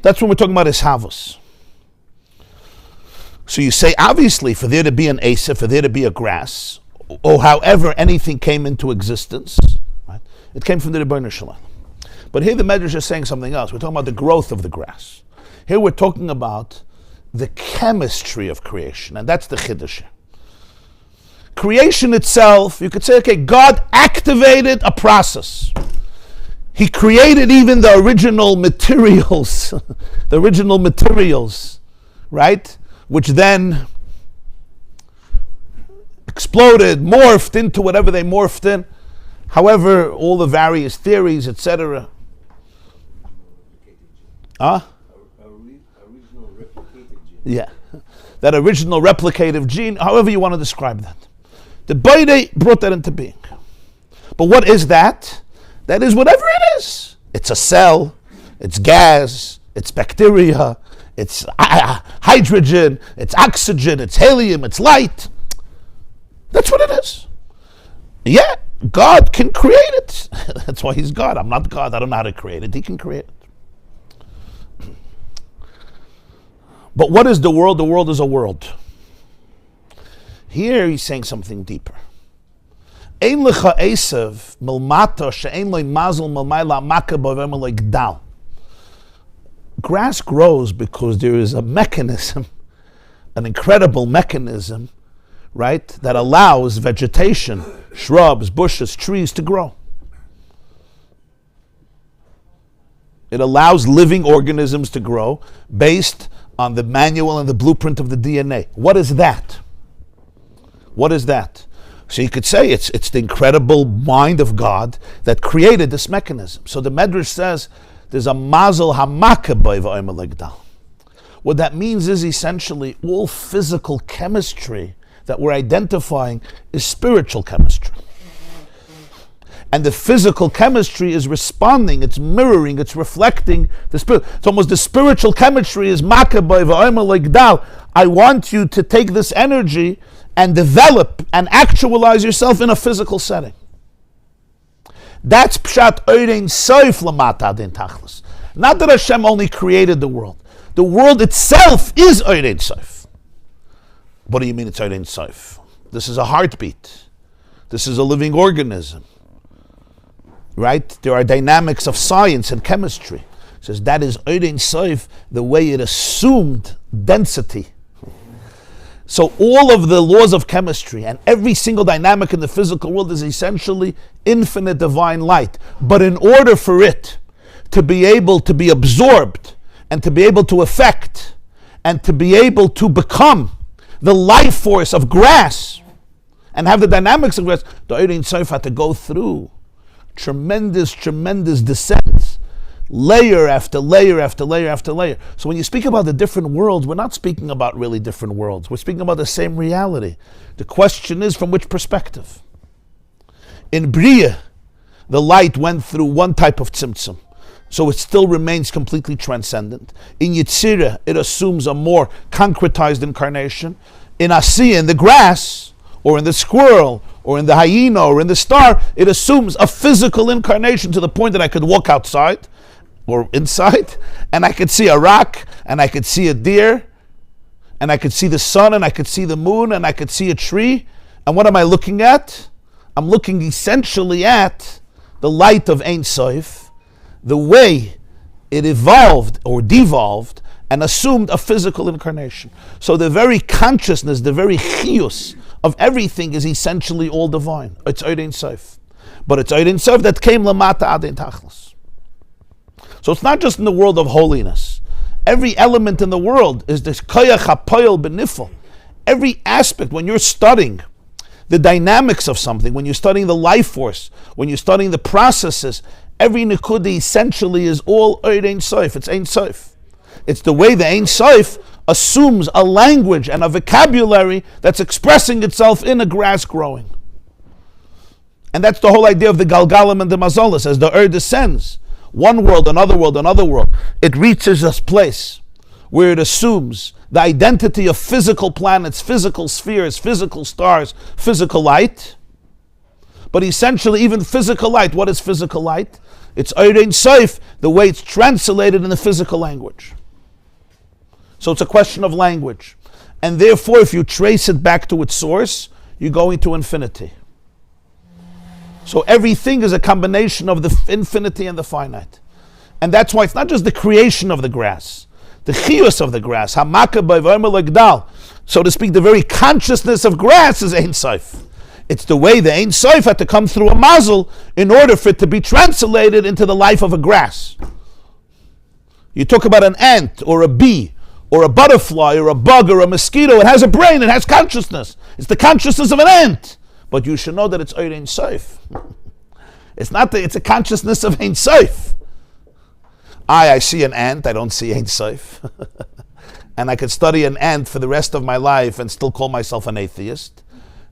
That's when we're talking about Hisavos. So you say, obviously, for there to be an Asif, for there to be a grass, or however anything came into existence, right, it came from the Rebbeinu Shalom. But here the Medrash is saying something else. We're talking about the growth of the grass. Here we're talking about the chemistry of creation, and that's the Chiddush. Creation itself, you could say, okay, God activated a process. He created even the original materials, right? Which then exploded, morphed into whatever they morphed in. However, all the various theories, etc. Original replicative gene. Yeah, that original replicative gene, however you want to describe that. The Bais brought that into being. But what is that? That is whatever it is. It's a cell, it's gas, it's bacteria, it's hydrogen, it's oxygen, it's helium, it's light. That's what it is. Yeah, God can create it. That's why he's God. I'm not God. I don't know how to create it. He can create it. But what is the world? The world is a world. Here he's saying something deeper. Ein lecha esav milmata she'ein lo mazel milmayla maka b'avem legdal. Grass grows because there is a mechanism, an incredible mechanism, right, that allows vegetation, shrubs, bushes, trees to grow. It allows living organisms to grow based on the manual and the blueprint of the DNA. What is that? What is that? So you could say it's the incredible mind of God that created this mechanism. So the Medrash says there's a mazel hamaka b'ayva legdal. What that means is essentially all physical chemistry that we're identifying is spiritual chemistry. And the physical chemistry is responding, it's mirroring, it's reflecting the spirit. It's almost the spiritual chemistry is makabay v'omer legdal. I want you to take this energy and develop and actualize yourself in a physical setting. That's pshat oirein soif lamata adin tachlis. Not that Hashem only created the world. The world itself is oirein soif. What do you mean it's oirein soif? This is a heartbeat. This is a living organism. Right? There are dynamics of science and chemistry. It says that is oirein soif, the way it assumed density. So all of the laws of chemistry and every single dynamic in the physical world is essentially infinite divine light. But in order for it to be able to be absorbed and to be able to affect and to be able to become the life force of grass and have the dynamics of grass, the oirein soif had to go through tremendous descents, layer after layer after layer after layer. So when you speak about the different worlds, we're not speaking about really different worlds. We're speaking about the same reality. The question is from which perspective? In Bria, the light went through one type of tzimtzum, so it still remains completely transcendent. In Yetzirah, it assumes a more concretized incarnation. In Asiyah, in the grass, or in the squirrel, or in the hyena, or in the star, it assumes a physical incarnation to the point that I could walk outside, or inside, and I could see a rock, and I could see a deer, and I could see the sun, and I could see the moon, and I could see a tree. And what am I looking at? I'm looking essentially at the light of Ein Sof, the way it evolved or devolved and assumed a physical incarnation. So the very consciousness, the very chiyus of everything is essentially all divine. It's Ein Sof. But it's Ein Sof that came lamata adin tachlis. So it's not just in the world of holiness. Every element in the world is this koyach hapoyel benifel. Every aspect, when you're studying the dynamics of something, when you're studying the life force, when you're studying the processes, every nekuda essentially is all Ein Sof. It's Ein Sof. It's the way the Ein Sof assumes a language and a vocabulary that's expressing itself in a grass growing. And that's the whole idea of the Galgalim and the Mazolas. As the descends, one world, another world, another world, it reaches this place where it assumes the identity of physical planets, physical spheres, physical stars, physical light. But essentially, even physical light, what is physical light? It's Ein Sof, the way it's translated in the physical language. So it's a question of language. And therefore, if you trace it back to its source, you go into infinity. So everything is a combination of the infinity and the finite. And that's why it's not just the creation of the grass, the chiyus of the grass, hamakabay v'omer legdal, so to speak, the very consciousness of grass is Ein Sof. It's the way the Ein Sof had to come through a mazel in order for it to be translated into the life of a grass. You talk about an ant or a bee or a butterfly or a bug or a mosquito, it has a brain, it has consciousness. It's the consciousness of an ant. But you should know that it's Ein Sof. It's not that it's a consciousness of Ein Sof. I see an ant, I don't see Ein Sof. And I could study an ant for the rest of my life and still call myself an atheist.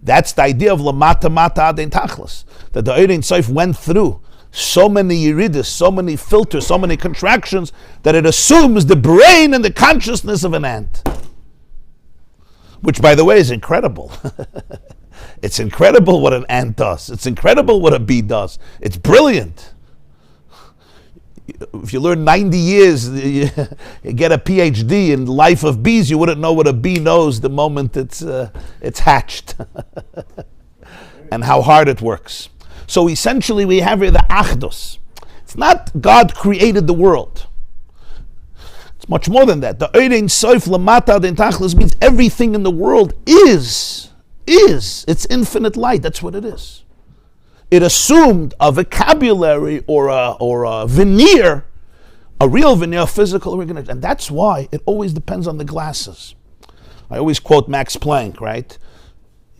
That's the idea of lamata mata adin tachlis. That the Ein Sof went through so many yiridis, so many filters, so many contractions, that it assumes the brain and the consciousness of an ant. Which, by the way, is incredible. It's incredible what an ant does. It's incredible what a bee does. It's brilliant. If you learn 90 years, you get a PhD in the life of bees, you wouldn't know what a bee knows the moment it's hatched. And how hard it works. So essentially we have here the achdus. It's not God created the world. It's much more than that. The Ein Sof lamata adin tachlis means everything in the world is. It's infinite light. That's what it is. It assumed a vocabulary or a veneer, a real veneer, physical organization. And that's why it always depends on the glasses. I always quote Max Planck, right?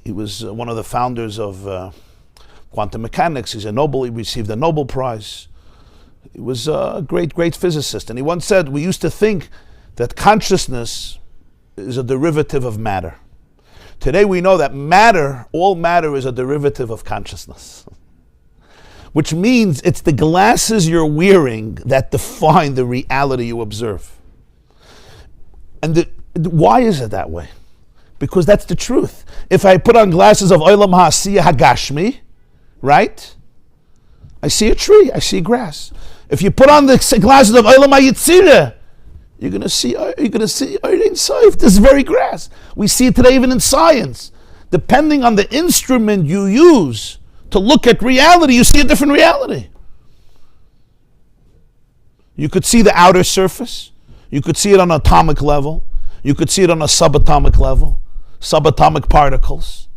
He was one of the founders of quantum mechanics. He received a Nobel Prize. He was a great physicist. And he once said, we used to think that consciousness is a derivative of matter. Today we know that matter, all matter is a derivative of consciousness. Which means it's the glasses you're wearing that define the reality you observe. And why is it that way? Because that's the truth. If I put on glasses of Olam Ha'asiyah Hagashmi, right? I see a tree, I see grass. If you put on the glasses of Olam HaYetzirah, you're going to see Ein Sof, this very grass. We see it today even in science. Depending on the instrument you use to look at reality, you see a different reality. You could see the outer surface. You could see it on an atomic level. You could see it on a subatomic level, subatomic particles.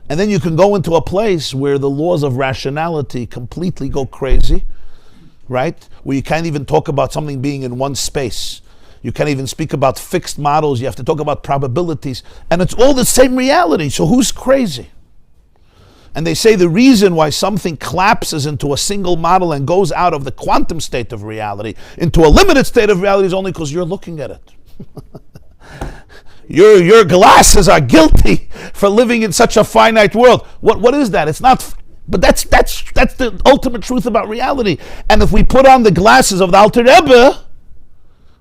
And then you can go into a place where the laws of rationality completely go crazy, right? Where you can't even talk about something being in one space. You can't even speak about fixed models. You have to talk about probabilities. And it's all the same reality. So who's crazy? And they say the reason why something collapses into a single model and goes out of the quantum state of reality into a limited state of reality is only because you're looking at it. Your glasses are guilty for living in such a finite world. What is that? It's not. But that's the ultimate truth about reality. And if we put on the glasses of the Alter Rebbe,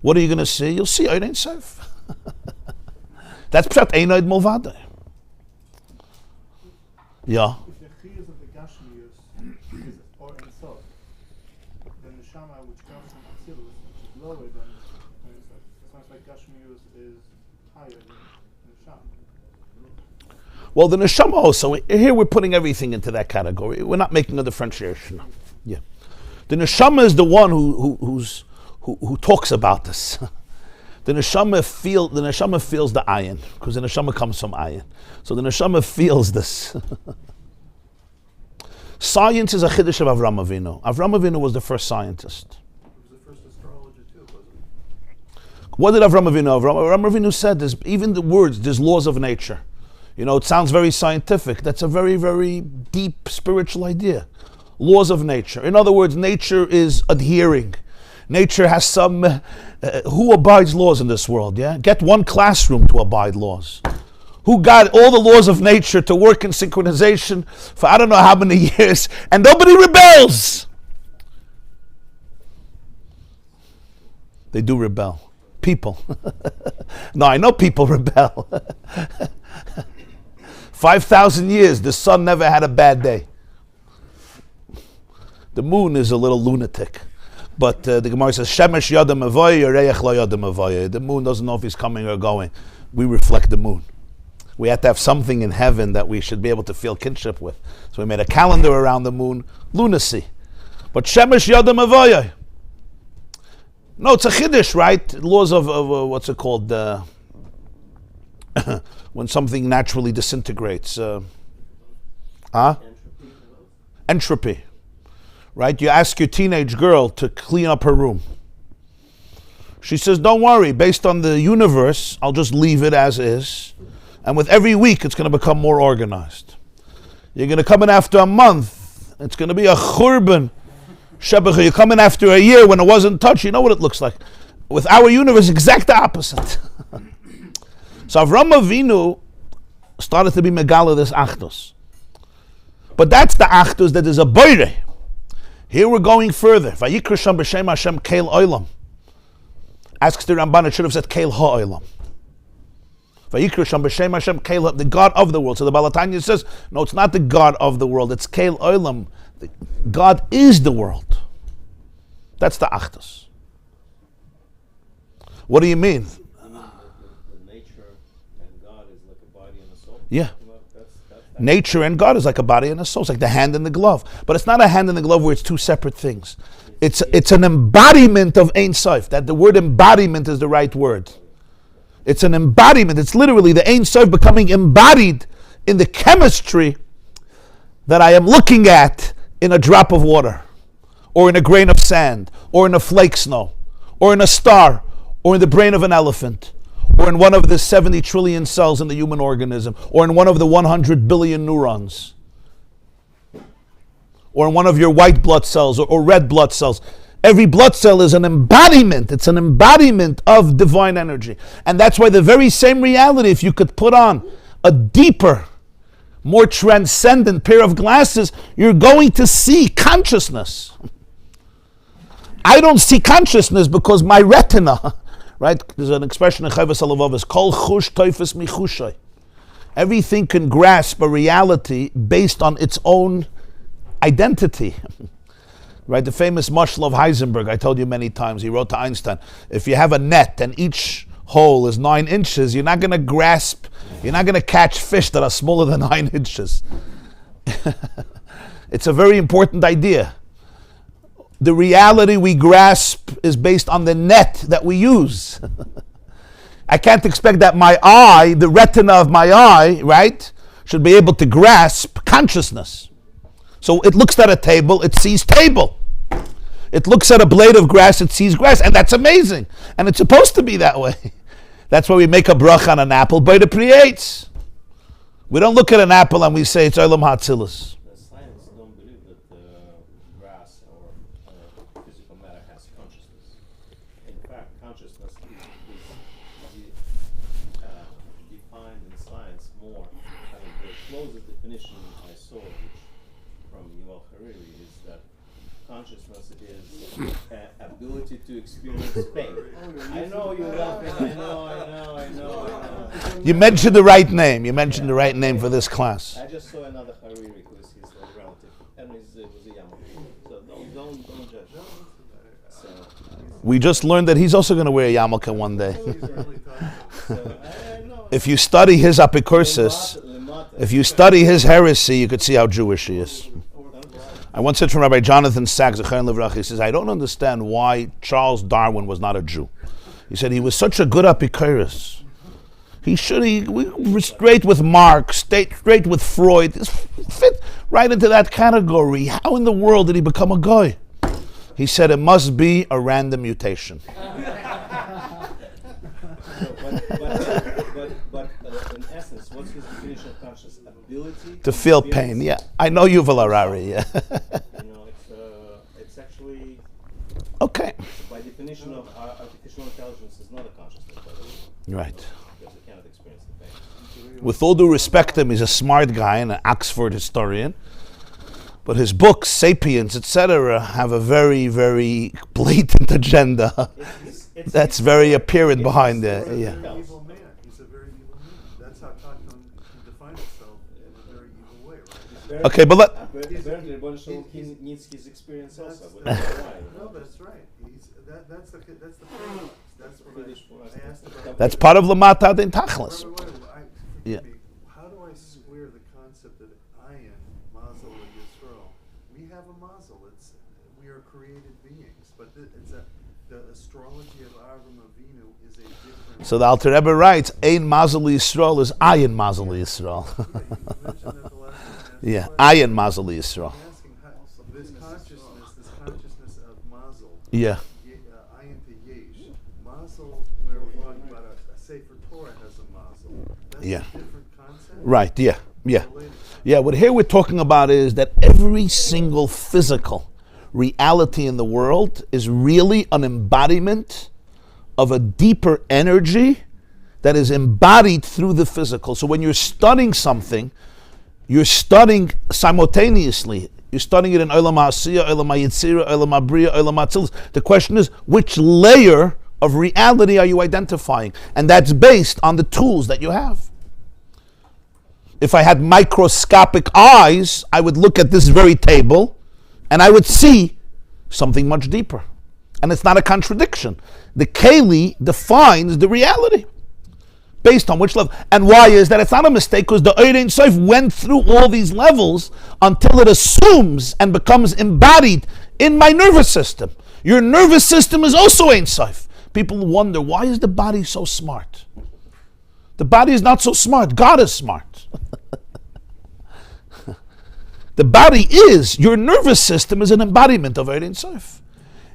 what are you going to see? You'll see Ein Sof. That's Pshat Einoid Mulvada. Yeah. If the chiyus of the Gashmius is or Ein Sof, then the Shama, which comes from Chassidus, is lower than Ein Sof. It sounds like Gashmius is higher than the Shama. Well, the neshama also, here we're putting everything into that category. We're not making a differentiation. Yeah. The neshama is the one who talks about this. The neshama feels the ayin, because the neshama comes from ayin. So the neshama feels this. Science is a chiddush of Avram Avinu. Avram Avinu was the first scientist. He was the first astrologer too, wasn't he? What did Avram Avinu? Avram Avinu said, there's even the words, there's laws of nature. You know, it sounds very scientific. That's a very, very deep spiritual idea. Laws of nature. In other words, nature is adhering. Nature has some, who abides laws in this world, yeah? Get one classroom to abide laws. Who got all the laws of nature to work in synchronization for I don't know how many years, and nobody rebels. They do rebel. People. No, I know people rebel. 5,000 years, the sun never had a bad day. The moon is a little lunatic. But the Gemara says, Shemesh yadam avoy, Reich lo yadam avoy. The moon doesn't know if he's coming or going. We reflect the moon. We have to have something in heaven that we should be able to feel kinship with. So we made a calendar around the moon. Lunacy. But Shemesh yadam avoy. No, it's a chiddush, right? Laws of what's it called? When something naturally disintegrates. Entropy. Right? You ask your teenage girl to clean up her room. She says, don't worry, based on the universe, I'll just leave it as is. And with every week, it's going to become more organized. You're going to come in after a month. It's going to be a churban. You come in after a year when it wasn't touched. You know what it looks like. With our universe, exact opposite. So Avram Avinu started to be megala this achdus. But that's the achdus that is a boire. Here we're going further. Vayikra sham b'shem Hashem keil oilam. Asks the Ramban, it should have said keil ha'oilam. Vayikra sham b'shem Hashem keil, the God of the world. So the Balatanya says, no, it's not the God of the world. It's keil oilam. God is the world. That's the achdus. What do you mean? The nature and God is like a body and a soul. Yeah. Nature and God is like a body and a soul. It's like the hand and the glove. But it's not a hand and the glove where it's two separate things. It's an embodiment of Ein Sof. That the word embodiment is the right word. It's an embodiment. It's literally the Ein Sof becoming embodied in the chemistry that I am looking at in a drop of water, or in a grain of sand, or in a flake snow, or in a star, or in the brain of an elephant, or in one of the 70 trillion cells in the human organism, or in one of the 100 billion neurons, or in one of your white blood cells or red blood cells. Every blood cell is an embodiment. It's an embodiment of divine energy. And that's why the very same reality, if you could put on a deeper, more transcendent pair of glasses, you're going to see consciousness. I don't see consciousness because my retina, right? There's an expression in Chavos Halevavos, Kol chush toifes michushay. Everything can grasp a reality based on its own identity. Right, the famous mashal of Heisenberg, I told you many times, he wrote to Einstein, if you have a net and each hole is 9 inches, you're not going to grasp, you're not going to catch fish that are smaller than 9 inches. It's a very important idea. The reality we grasp is based on the net that we use. I can't expect that my eye, the retina of my eye, right, should be able to grasp consciousness. So it looks at a table, it sees table. It looks at a blade of grass, it sees grass, and that's amazing. And it's supposed to be that way. That's why we make a bracha on an apple, but it creates. We don't look at an apple and we say it's Olam HaAtzilus. The scientists don't believe that grass or physical matter has consciousness. In fact, consciousness is defined in science more. I mean, the closest definition I saw, which from YY is that consciousness is ability to experience pain. I know you're laughing. I know. You mentioned the right name. You mentioned the right name for this class. I just saw another Hariri who is his relative, and was a Yamaka. So don't judge. So, We just learned that he's also going to wear a yarmulke one day. If you study his apicursus, if you study his heresy, you could see how Jewish he is. I once said from Rabbi Jonathan Sachs, he says, I don't understand why Charles Darwin was not a Jew. He said he was such a good apicurus. We were straight with Marx, straight with Freud. This fit right into that category. How in the world did he become a guy? He said it must be a random mutation. But in essence, what's his definition of consciousness? Ability To feel pain, yeah. I know Yuval Harari, yeah. It's actually, Okay. by definition of artificial intelligence, is not a consciousness, by the way, Right. because it cannot experience the pain. With all due respect to him, he's a smart guy and an Oxford historian. But his books, Sapiens, etc., have a very, very blatant agenda. That's very apparent behind it. Yeah. Evil man. He's a very evil man. That's how Tachton can define itself in a very evil way, right? Okay, but Apparently, Rebbeinu Shalom needs his experience also. But No, why? that's right. That's the paradox. That's what I asked about. that's part of Lamata Din Tachlis. Yeah. How do I square the concept that ayin, mazel, and yisrael? We have a mazel. We are created beings, but the astrology of Avram Avinu is a different. So the Alter Rebbe writes, Ein Mazel Yisrael is Ayin Mazel Yisrael. You mentioned that the last time. Yeah, Ayin Mazel Yisrael. I'm asking how this consciousness of mazel. Yeah. Ayin to yesh. Mazel, where we're talking about a Sefer Torah has a mazel. That's Yeah. a different concept. Right, yeah. Yeah, what here we're talking about is that every single physical reality in the world is really an embodiment of a deeper energy that is embodied through the physical. So when you're studying something, you're studying simultaneously. You're studying it in Olam HaAsiyah, Olam HaYetzirah, Olam HaBriya, Olam HaAtzilus. The question is, which layer of reality are you identifying? And that's based on the tools that you have. If I had microscopic eyes, I would look at this very table and I would see something much deeper. And it's not a contradiction. The Keli defines the reality based on which level. And why is that? It's not a mistake, because the Ein Sof went through all these levels until it assumes and becomes embodied in my nervous system. Your nervous system is also Ein Sof. People wonder, why is the body so smart? The body is not so smart. God is smart. The body is, your nervous system is an embodiment of Ein Sof.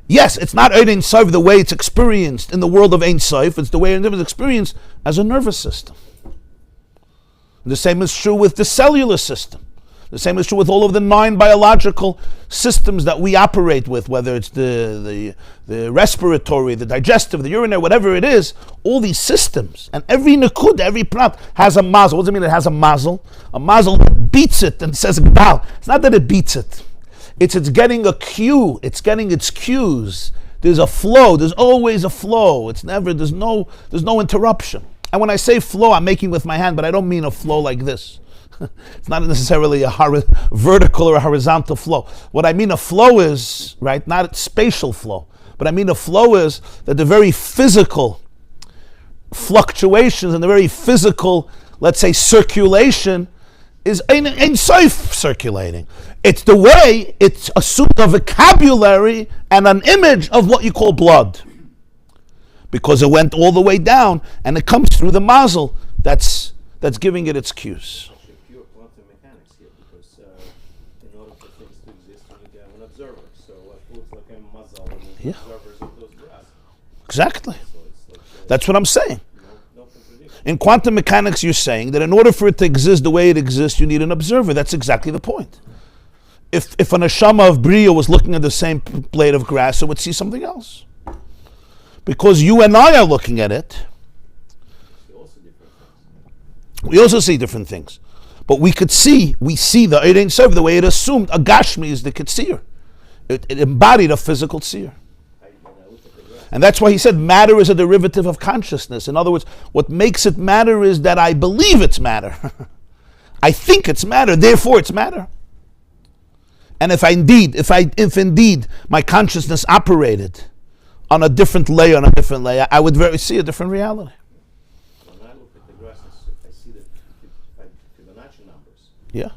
Yes, it's not Ein Sof the way it's experienced in the world of Ein Sof. It's the way it's experienced as a nervous system. The same is true with the cellular system. The same is true with all of the 9 biological systems that we operate with, whether it's the respiratory, the digestive, the urinary, whatever it is, all these systems. And every nikud, every prat has a mazel. What does it mean it has a mazel? A mazel that beats it and says, Gbal. It's not that it beats it. It's getting a cue. It's getting its cues. There's a flow. There's always a flow. There's no interruption. And when I say flow, I'm making with my hand, but I don't mean a flow like this. It's not necessarily a vertical or a horizontal flow. What I mean a flow is, right, not a spatial flow, but I mean a flow is that the very physical fluctuations and the very physical, let's say, circulation is Ein Sof circulating. It's the way it's assumed a vocabulary and an image of what you call blood. Because it went all the way down and it comes through the mazel that's giving it its cues. Actually, pure quantum mechanics here, because in order for things to exist, you need to have an observer. So what looks like a mazel and observers of those graphs. Exactly. So it's like That's what I'm saying. no contradiction. In quantum mechanics, you're saying that in order for it to exist the way it exists, you need an observer. That's exactly the point. If an neshama of Bria was looking at the same blade of grass, it would see something else. Because you and I are looking at it, we also see different things. But we see the Ein Sof the way it assumed a Gashmi is the Ketzier. It embodied a physical Tzir. And that's why he said matter is a derivative of consciousness. In other words, what makes it matter is that I believe it's matter. I think it's matter, therefore it's matter. And if indeed my consciousness operated on a different layer, I would see a different reality. When I look at the grasses, I see the Fibonacci numbers. Yeah. As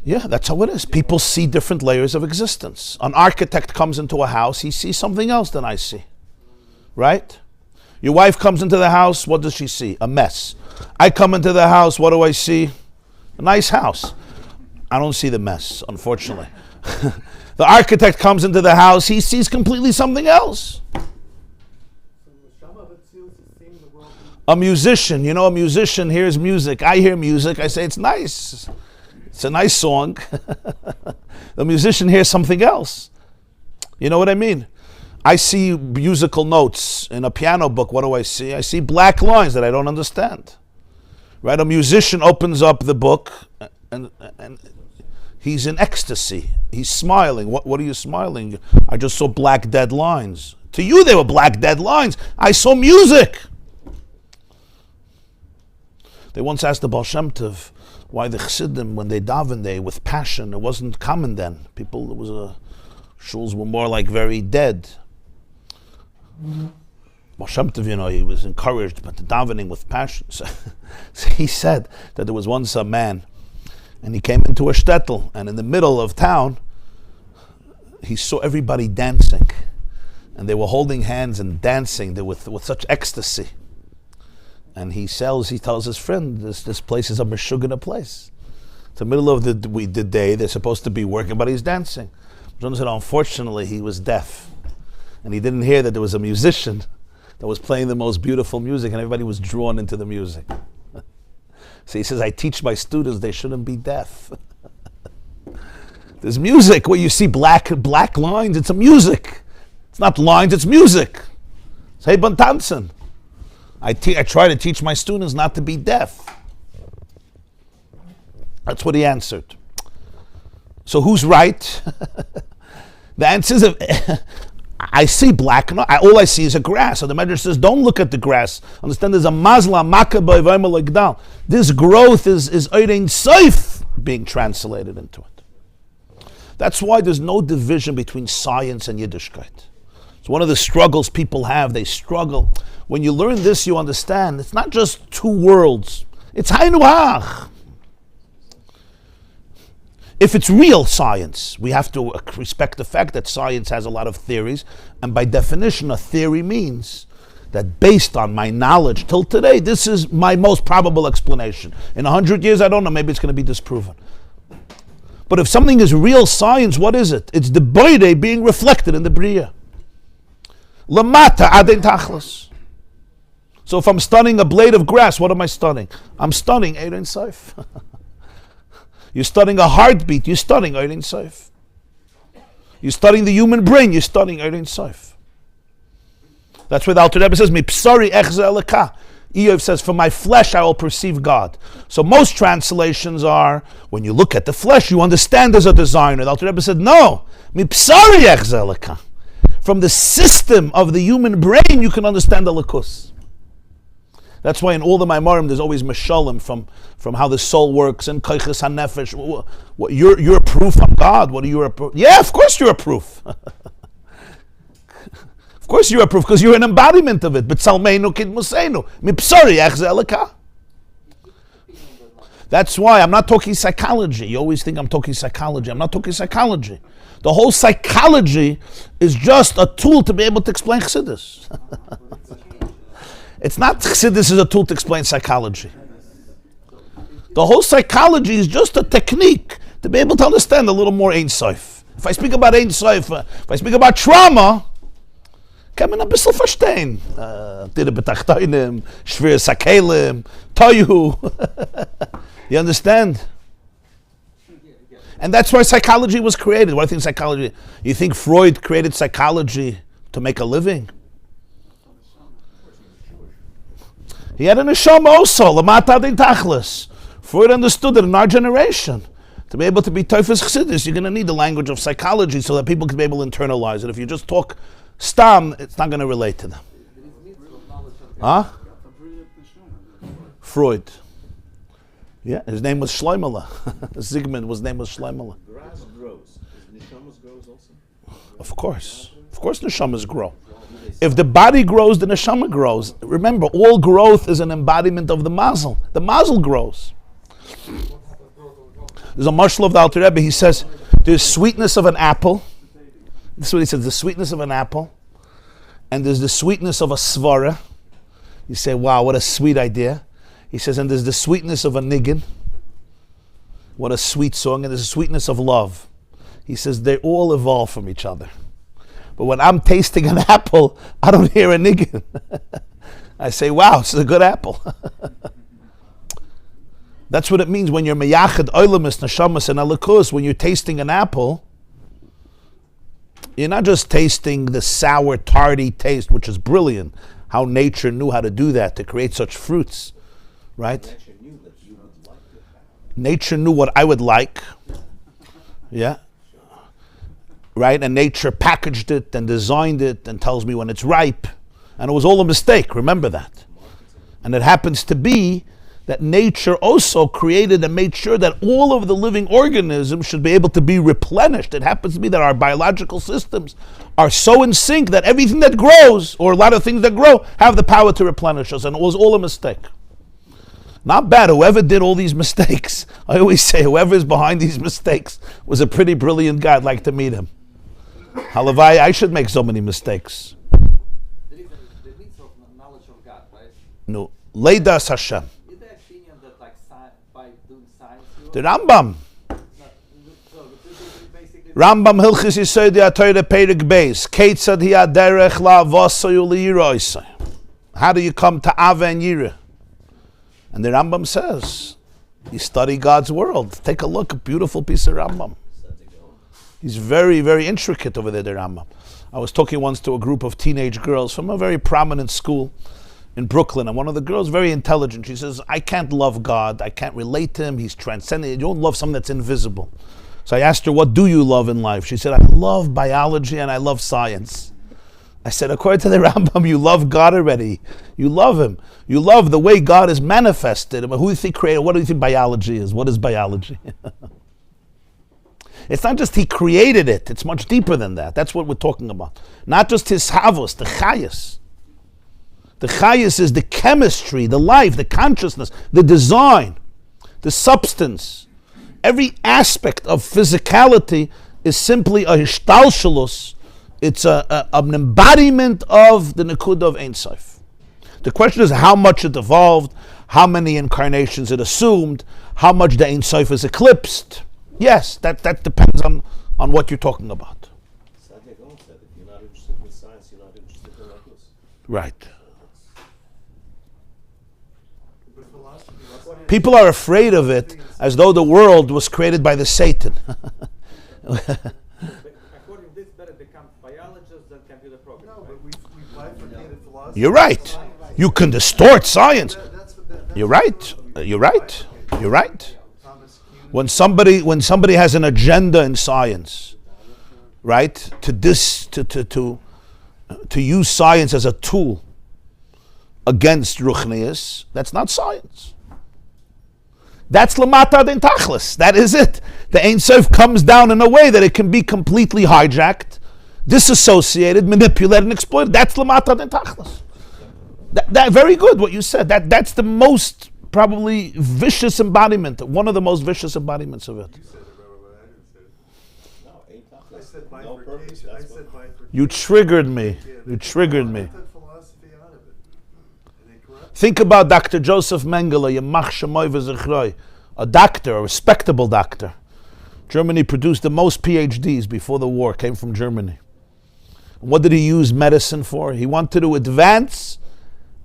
Yeah, that's how it is. People see different layers of existence. An architect comes into a house, he sees something else than I see. Right? Your wife comes into the house, what does she see? A mess. I come into the house, what do I see? A nice house. I don't see the mess, unfortunately. The architect comes into the house, he sees completely something else. A musician, a musician hears music. I hear music, I say it's nice. It's a nice song. The musician hears something else. You know what I mean? I see musical notes in a piano book. What do I see? I see black lines that I don't understand. Right? A musician opens up the book and he's in ecstasy. He's smiling. What are you smiling? I just saw black dead lines. To you, they were black dead lines. I saw music. They once asked the Baal Shem Tov why the Chassidim, when they daven, with passion. It wasn't common then. Shuls were more like very dead. Baal Shem Tov, he was encouraged, but the davening with passion. So he said that there was once a man, and he came into a shtetl, and in the middle of town, he saw everybody dancing. And they were holding hands and dancing with such ecstasy. And he tells his friend, this place is a meshugana place. It's the middle of the day, they're supposed to be working, but he's dancing. John said, unfortunately, he was deaf. And he didn't hear that there was a musician that was playing the most beautiful music, and everybody was drawn into the music. So he says, I teach my students they shouldn't be deaf. There's music where you see black lines. It's a music. It's not lines, it's music. It's Heiban Tanzen. I try to teach my students not to be deaf. That's what he answered. So who's right? The answer is, I see black, all I see is a grass. So the Medrash says, don't look at the grass. Understand there's a mazla, makabay, vaymalagdal. This growth is Ein Sof being translated into it. That's why there's no division between science and Yiddishkeit. It's one of the struggles people have. They struggle. When you learn this, you understand it's not just two worlds. It's Hainu Hach. If it's real science, we have to respect the fact that science has a lot of theories, and by definition, a theory means that based on my knowledge till today, this is my most probable explanation. In 100 years, I don't know, maybe it's going to be disproven. But if something is real science, what is it? It's the Boide being reflected in the Bria. Lamata adin tachlis. So if I'm stunning a blade of grass, what am I stunning? I'm stunning Ein Sof. You're studying a heartbeat, you're studying Ein Sof. You're studying the human brain, you're studying Ein Sof. That's what the Alter Rebbe says, Mipsari echze eleka. Eov says, from my flesh I will perceive God. So most translations are, when you look at the flesh, you understand there's a designer. The Alter Rebbe said, no, Mipsari echze eleka. From the system of the human brain, you can understand the Lakus. That's why in all the Maamerim there's always Meshalim from how the soul works and Koiches HaNefesh. What, you're a proof on God. What are you a proof? Yeah, of course you're a proof. Of course you're a proof, because you're an embodiment of it. But Salmeinu Kid Museinu. Mipsori Echze Eleka. That's why I'm not talking psychology. You always think I'm talking psychology. I'm not talking psychology. The whole psychology is just a tool to be able to explain Chassidus. It's not Chassidus is a tool to explain psychology. The whole psychology is just a technique to be able to understand a little more Ein Sof. If I speak about Ein Sof, if I speak about trauma, kann man ein bisschen verstehen. Dire betachtoinim, shvir sakelim, toyu. You understand? And that's why psychology was created. What do you think psychology? You think Freud created psychology to make a living? He had an neshama also, lamata din tachlis. Freud understood that in our generation, to be able to be teufus chassidus, you're going to need the language of psychology so that people can be able to internalize it. If you just talk stam, it's not going to relate to them. Huh? Freud. Yeah, his name was Shloimele. Zygmunt, his name was Shloimele. Grass grows. Neshamas grows also? Of course. Of course neshamas grow. If the body grows, the neshama grows. Remember, all growth is an embodiment of the mazel. The mazel grows. There's a mashal of the Alter Rebbe. He says, there's sweetness of an apple. This is what he says, the sweetness of an apple. And there's the sweetness of a svara. You say, wow, what a sweet idea. He says, and there's the sweetness of a niggin. What a sweet song. And there's the sweetness of love. He says, they all evolve from each other. But when I'm tasting an apple, I don't hear a niggin. I say, wow, this is a good apple. That's what it means when you're meyachid oilamis, neshamas, and alakus. When you're tasting an apple, you're not just tasting the sour, tardy taste, which is brilliant. How nature knew how to do that, to create such fruits, right? Nature knew that you would like it. Nature knew what I would like. Yeah. Right? And nature packaged it and designed it and tells me when it's ripe. And it was all a mistake. Remember that. And it happens to be that nature also created and made sure that all of the living organisms should be able to be replenished. It happens to be that our biological systems are so in sync that everything that grows, or a lot of things that grow, have the power to replenish us. And it was all a mistake. Not bad. Whoever did all these mistakes, I always say, whoever is behind these mistakes was a pretty brilliant guy. I'd like to meet him. Halavai, I should make so many mistakes. There is the mitzvah of knowledge of God, right? No. Leidas Hashem. Is there opinion that like by doing science, The Rambam. so this is basically Rambam Hilchis Yisod HaTorah Perek Beis. Keitzad hi haderech la'avosayu liyiroisai. How do you come to Ava and Yira? And the Rambam says, you study God's world. Take a look, a beautiful piece of Rambam. He's very, very intricate over there, the Rambam. I was talking once to a group of teenage girls from a very prominent school in Brooklyn, and one of the girls, very intelligent, she says, I can't love God, I can't relate to Him, He's transcendent, you don't love something that's invisible. So I asked her, what do you love in life? She said, I love biology and I love science. I said, according to the Rambam, you love God already. You love Him. You love the way God is manifested. I mean, who do you think created? What do you think biology is? What is biology? It's not just He created it. It's much deeper than that. That's what we're talking about. Not just His havos, the chayas. The chayas is the chemistry, the life, the consciousness, the design, the substance. Every aspect of physicality is simply a hishtalshalus. It's an embodiment of the Nekuda of Ein Sof. The question is how much it evolved, how many incarnations it assumed, how much the Ein Sof is eclipsed. Yes, that depends on what you're talking about. Sadek Gaon said, if you're not interested in science, you're not interested in Lakus. Right. People are afraid of it as though the world was created by the Satan. According to this, better become biologists than computer programmers. No, but we bifurcated philosophy. You're right. You can distort science. You're right. You're right. You're right. When somebody has an agenda in science, right, to use science as a tool against Ruchnius, that's not science. That's Lamata din Tachlis. That is it. The Ein Sof comes down in a way that it can be completely hijacked, disassociated, manipulated, and exploited. That's Lamata din Tachlis. That very good what you said. That's the most probably vicious embodiment, one of the most vicious embodiments of it. You said it, Rabbi, but I didn't say it. No, ain't I Tachlis. said No purpose. bifurcation. I That's said what. bifurcation. You triggered me. You triggered me. I took philosophy out of it. Are they correct? Think about Dr. Joseph Mengele, Yamach Shemoy v'Zichroi, a doctor, a respectable doctor. Germany produced the most PhDs before the war, came from Germany. What did he use medicine for? He wanted to advance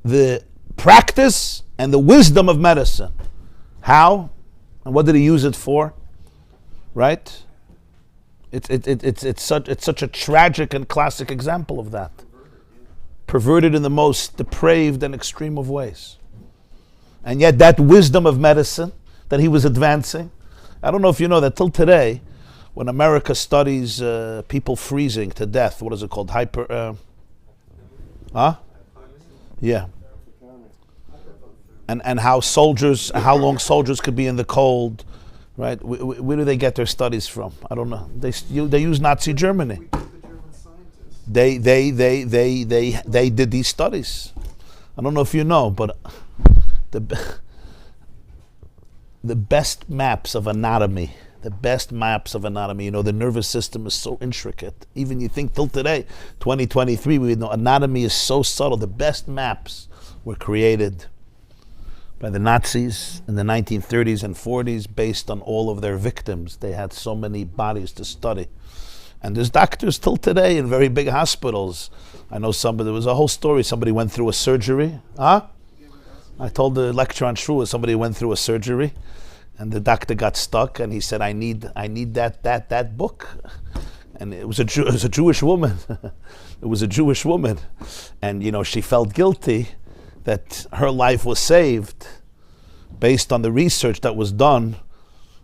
the practice and the wisdom of medicine. How? And what did he use it for? Right? It's such a tragic and classic example of that. Perverted in the most depraved and extreme of ways. And yet that wisdom of medicine that he was advancing, I don't know if you know that till today, when America studies people freezing to death, what is it called? Yeah. And how long soldiers could be in the cold, right? Where do they get their studies from? I don't know. They use Nazi Germany. We took the German scientists. They did these studies. I don't know if you know, but the best maps of anatomy, the nervous system is so intricate. Even you think till today, 2023, we know anatomy is so subtle. The best maps were created by the Nazis in the 1930s and 40s based on all of their victims. They had so many bodies to study. And there's doctors till today in very big hospitals. I know there was a whole story, somebody went through a surgery. I told the lecture on Shua, somebody went through a surgery and the doctor got stuck and he said, I need that book. And it was a Jewish woman. It was a Jewish woman. And she felt guilty that her life was saved based on the research that was done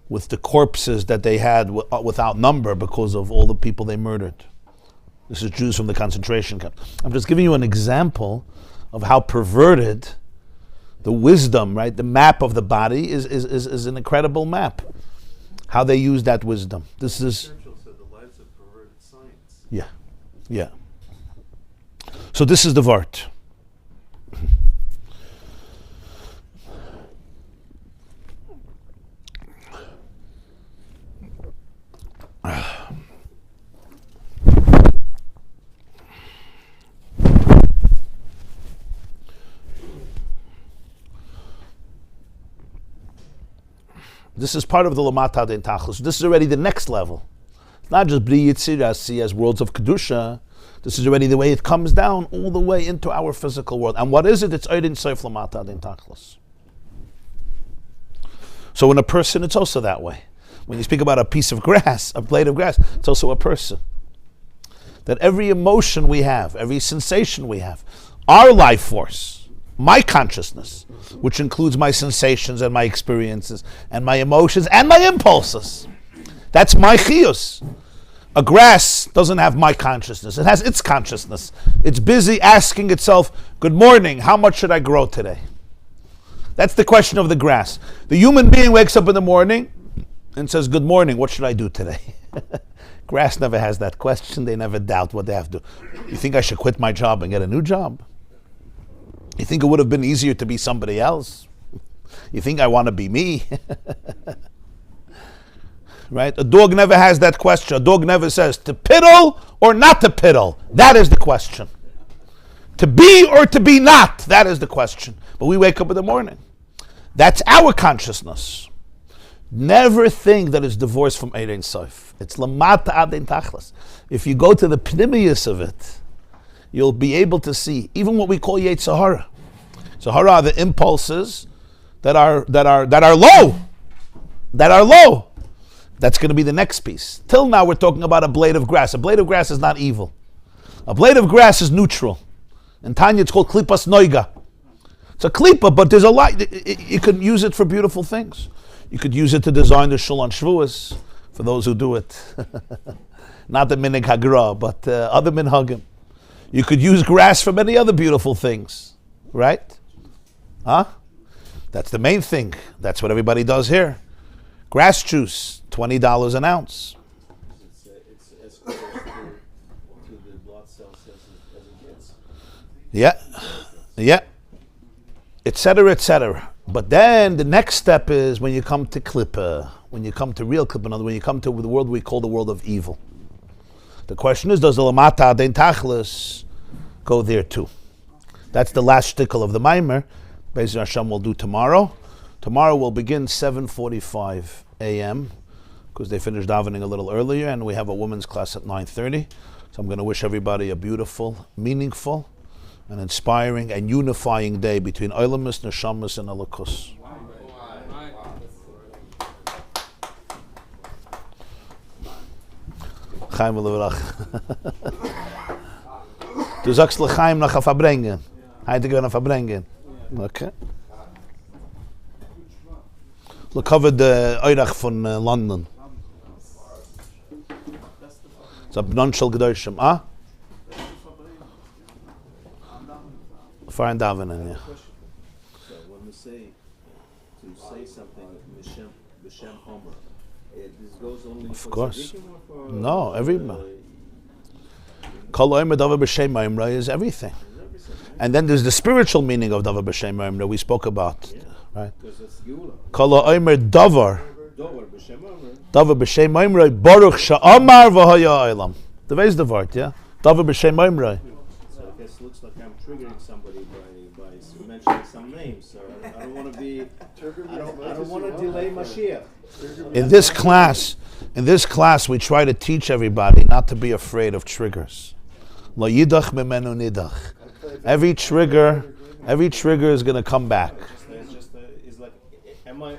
with the corpses that they had without number because of all the people they murdered. This is Jews from the concentration camp. I'm just giving you an example of how perverted the wisdom, right? The map of the body is an incredible map. How they use that wisdom. This is... Churchill said the lives of perverted science. Yeah. So this is the Vart. This is part of the Lamata din Tachlis. This is already the next level. It's not just Bri Yitzirasi as worlds of Kedusha. This is already the way it comes down all the way into our physical world. And what is it? It's Eidin Soif Lamata din Tachlis. So in a person, it's also that way. When you speak about a piece of grass, a blade of grass, it's also a person. That every emotion we have, every sensation we have, our life force, my consciousness, which includes my sensations and my experiences and my emotions and my impulses. That's my chiyus. A grass doesn't have my consciousness. It has its consciousness. It's busy asking itself, good morning, how much should I grow today? That's the question of the grass. The human being wakes up in the morning and says, good morning, what should I do today? Grass never has that question. They never doubt what they have to do. You think I should quit my job and get a new job? You think it would have been easier to be somebody else? You think I want to be me? Right? A dog never has that question. A dog never says to piddle or not to piddle. That is the question. To be or to be not. That is the question. But we wake up in the morning. That's our consciousness. Never think that it's divorced from Eidin Sof. It's Lamata Adin Tachlis. If you go to the pnimius of it, you'll be able to see even what we call Yetzirah. Sahara are the impulses that are low. That are low. That's going to be the next piece. Till now, we're talking about a blade of grass. A blade of grass is not evil. A blade of grass is neutral. In Tanya, it's called klipas noiga. It's a klipa, but there's a lot. You could use it for beautiful things. You could use it to design the shul on Shavuos, for those who do it. Not the minig hagra, but other minhagim. You could use grass for many other beautiful things, right? Huh? That's the main thing. That's what everybody does here. Grass juice, $20 an ounce. It's as close to the blood cells as it gets. Yeah, etc. But then the next step is when you come to klippa, when you come to real klippa, when you come to the world we call the world of evil. The question is, does the lamata den tachlis go there too? That's the last shtickle of the Maamer. Bais Medrash Ohr Chaim will do tomorrow. Tomorrow we'll begin 7:45 a.m. because they finished davening a little earlier, and we have a women's class at 9:30. So I'm going to wish everybody a beautiful, meaningful, and inspiring and unifying day between Olamus, Neshamas, and Elokus. Chaim Levrach. Du sagst L'chaim nach verbringen. Heute gehen verbringen. Okay. Look, covered the Eirach von London. It's a Bnonshel Gedoshim. Ah? Fine davening, yeah. So when we say something b'shem Homer, this goes only Of for course. tzaddikim or for No, everybody. Kol Omer Davar B'Shem Maamer is everything. And then there's the spiritual meaning of Davar B'Shem Maamer we spoke about, right? because it's Geula. Kol Omer Davar Dover b'shem Homer. B'Shem Maamer Baruch Sha'amar V'Haya Olam. The way is the word, yeah? Davar B'Shem Maamer. So I guess it looks like I'm triggering somebody by mentioning some names. So I don't want to be. I don't want to delay Mashiach. In this class, we try to teach everybody not to be afraid of triggers. Lo yidach memenu nidach. Every trigger is going to come back. It's like, am I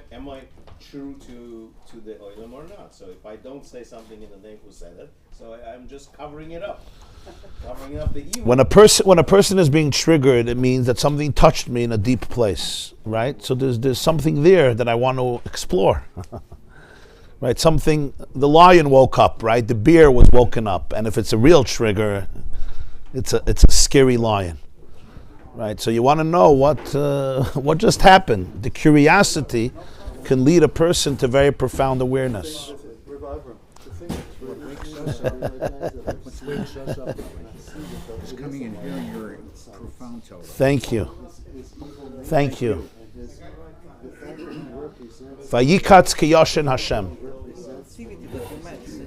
true to the oilam or not? So if I don't say something in the name who said it, so I'm just covering it up, covering up the evil. When a person is being triggered, it means that something touched me in a deep place, right? So there's something there that I want to explore. Right, the lion woke up, right? The bear was woken up, and if it's a real trigger, it's a scary lion, right? So you want to know what just happened. The curiosity can lead a person to very profound awareness. It's coming and hearing your profound Torah. Thank you. Vayikatz kiyoshin Hashem.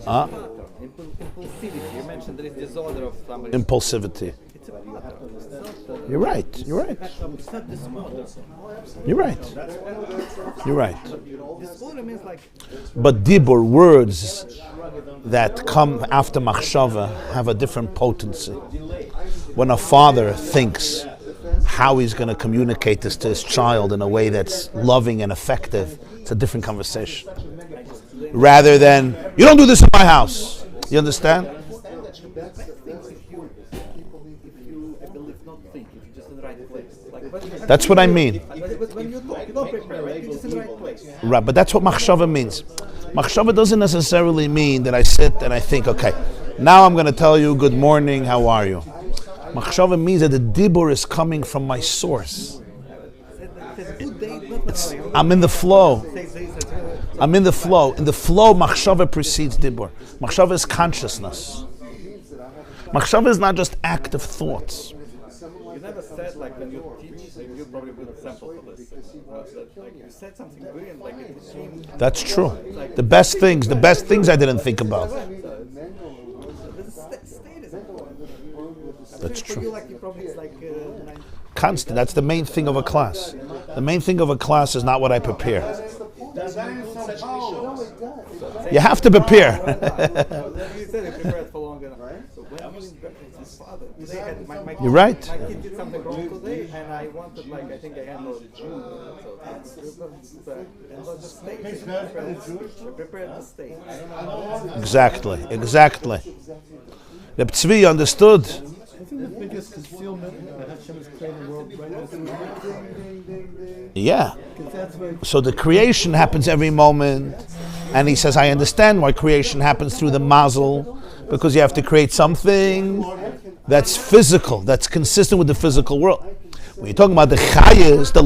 Impulsivity. You mentioned there is disorder of somebody. Impulsivity. It's a pattern. You're right. It's not disorder. You're right. Disorder means like. But dibur, words that come after machshava, have a different potency. When a father thinks how he's going to communicate this to his child in a way that's loving and effective, it's a different conversation. Rather than, you don't do this in my house. You understand? That's what I mean. When you talk, you don't prepare, right? You're just in the right place. Right, but that's what machshava means. Machshava doesn't necessarily mean that I sit and I think, okay, now I'm going to tell you, good morning, how are you? Machshava means that the dibur is coming from my source. I'm in the flow. In the flow, machshava precedes dibur. Machshava is consciousness. Machshava is not just active thoughts. You never said like when you teach, like, you probably good example for this. Like you said something brilliant, like it became. That's true. The best things I didn't think about. That's true. Constant. That's the main thing of a class. The main thing of a class is not what I prepare. You have to prepare. You said you prepared for long enough. So when his father today had my You're right. My kid did something wrong today, and I wanted, like, I think I handled it. So that's and let's just stay. Prepare the state. Exactly. Reb Tzvi understood. Isn't the biggest concealment that Hashem is creating the world right now? Yeah. Because that's where So the creation happens every moment, and he says, I understand why creation happens through the mazel, because you have to create something that's physical, that's consistent with the physical world. When you're talking about the chayas, the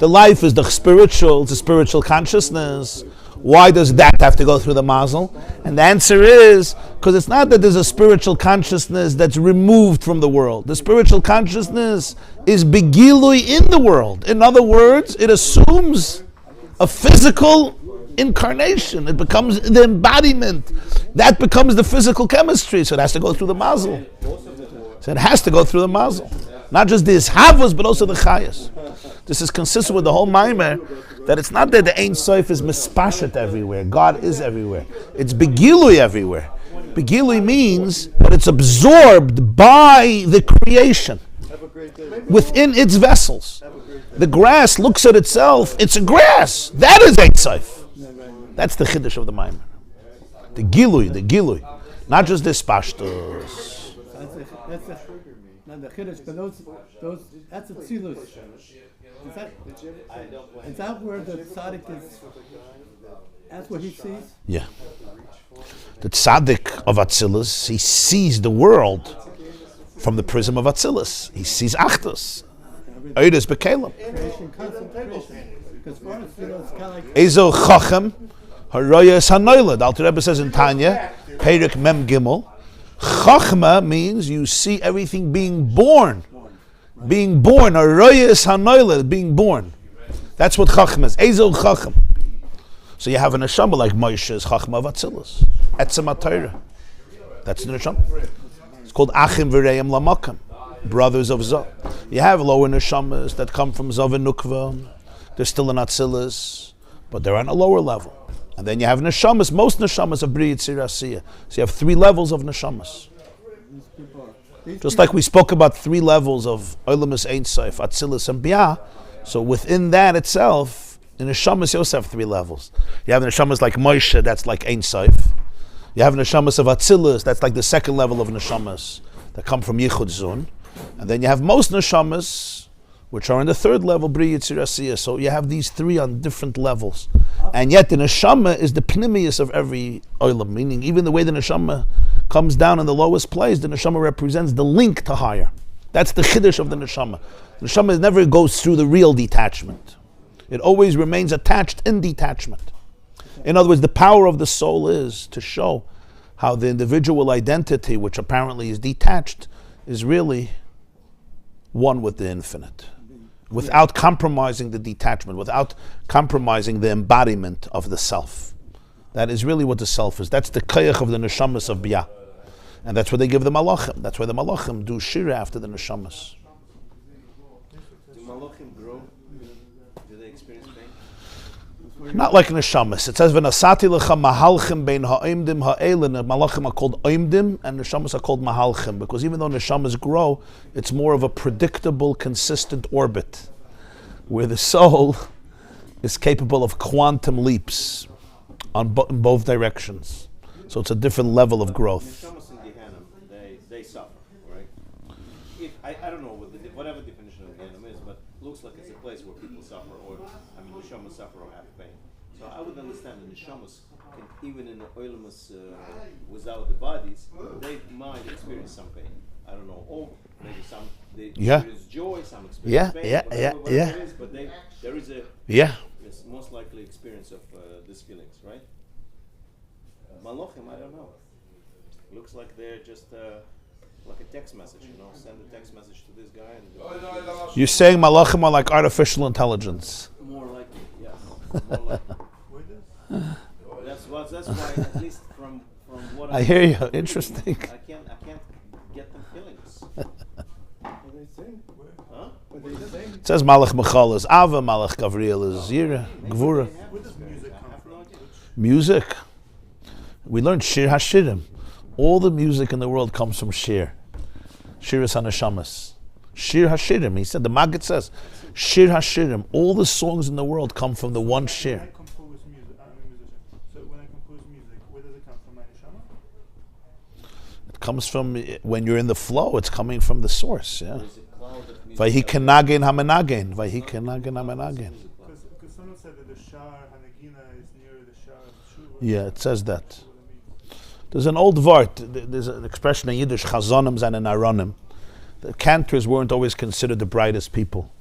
life is the spiritual, it's a spiritual consciousness. Why does that have to go through the mazel? And the answer is, because it's not that there's a spiritual consciousness that's removed from the world. The spiritual consciousness is begilui in the world. In other words, it assumes a physical incarnation. It becomes the embodiment. That becomes the physical chemistry. So it has to go through the mazel. So it has to go through the mazel. Not just the ishavos, but also the chayas. This is consistent with the whole Maamer, that it's not that the Ein Sof is mispashet everywhere. God is everywhere. It's begilui everywhere. Begilui means that it's absorbed by the creation within its vessels. The grass looks at itself, it's a grass. That is Ein Sof. That's the chiddush of the Maamer. The gilui. Not just this pashtus. that's not the chiddush, but those that's a tzilus. Is that where the tzaddik is? That's what he sees? Yeah. The tzaddik of Atzilus, he sees the world from the prism of Atzilus. He sees Achdus. Oidus B'Kelim. Creation, concentration. Because for us, it's kind of like Ezo Chachem, Haroyas Hanoilad. Alter Rebbe says in Tanya, Perik Mem Gimel, Chachma means you see everything being born. Being born, Haroyas Hanoilad, being born. That's what Chachma is. Ezo Chachem. So you have a neshama like Moshe's Chachma of Atzilus. Etzem HaTorah. That's the neshama. It's called Achim V'Reim Lamakam, brothers of Zah. You have lower neshamas that come from Zav and Nukva. They're still in Atzilus, but they're on a lower level. And then you have neshamas, most neshamas of Bri Yitzir Asiyah. So you have 3 levels of neshamas. Just like we spoke about 3 levels of Olamus Ein Sof, Atzilus and Bia. So within that itself, in neshamas you also have 3 levels. You have neshamas like Moshe, that's like Ein Sof. You have neshamas of Atzilus, that's like the 2nd level of neshamas that come from Yichud Zun. And then you have most neshamas, which are in the 3rd level, Bri Yitzir Asiyah. So you have these 3 on different levels. And yet the neshama is the pnimius of every olam, meaning even the way the neshama comes down in the lowest place, the neshama represents the link to higher. That's the chiddush of the neshama. The neshama never goes through the real detachment. It always remains attached in detachment. In other words, the power of the soul is to show how the individual identity, which apparently is detached, is really one with the infinite, without compromising the detachment, without compromising the embodiment of the self. That is really what the self is. That's the koyach of the neshamas of Bia. And that's what they give the malachim. That's why the malachim do shira after the neshamas. Do malachim grow? Do they experience pain? Not like neshamas. It says, "V'nasati lecha mahalchim bein ha'oimdim ha'elin." Malachim are called oimdim, and neshamas are called mahalchim, because even though neshamas grow, it's more of a predictable, consistent orbit, where the soul is capable of quantum leaps in both directions. So it's a different level of growth. Neshamas in Gehenna, they suffer, right? I don't know whatever definition of Gehenna is, but it looks like it's a place where people suffer, or neshamas suffer or have pain. So I would understand the neshamas, even in the oilmas without the bodies, they might experience some pain. I don't know, or maybe some they experience joy, some experience pain, whatever it is, but there is a yes, most likely experience of these feelings, right? Malachim, I don't know. Looks like they're just like a text message, send a text message to this guy. And You're saying malachim are like artificial intelligence. more likely, yes. More likely. That's why, at least from what I hear you. Interesting. I can't get them feelings. Huh? It says malach mechal is ava, malach gavriel is zira, gvura. Music. We learned shir hashirim. All the music in the world comes from shir. Shiras HaNeshamas. Shir HaShirim. He said, the Maggid says, Shir HaShirim. All the songs in the world come from the one When shir. I compose music, I'm a musician. So when I compose music, where does it come from? My neshama? It comes from, when you're in the flow, it's coming from the source. Yeah. There's a cloud of music. Vayhi kenagen hamenagen. Vayhi kenagen hamenagen. Because someone said that the shar hanagina is near the shar of Shuva. Yeah, it says that. That's what it means. There's an old vart. There's an expression in Yiddish, chazonim and an aronim. The cantors weren't always considered the brightest people.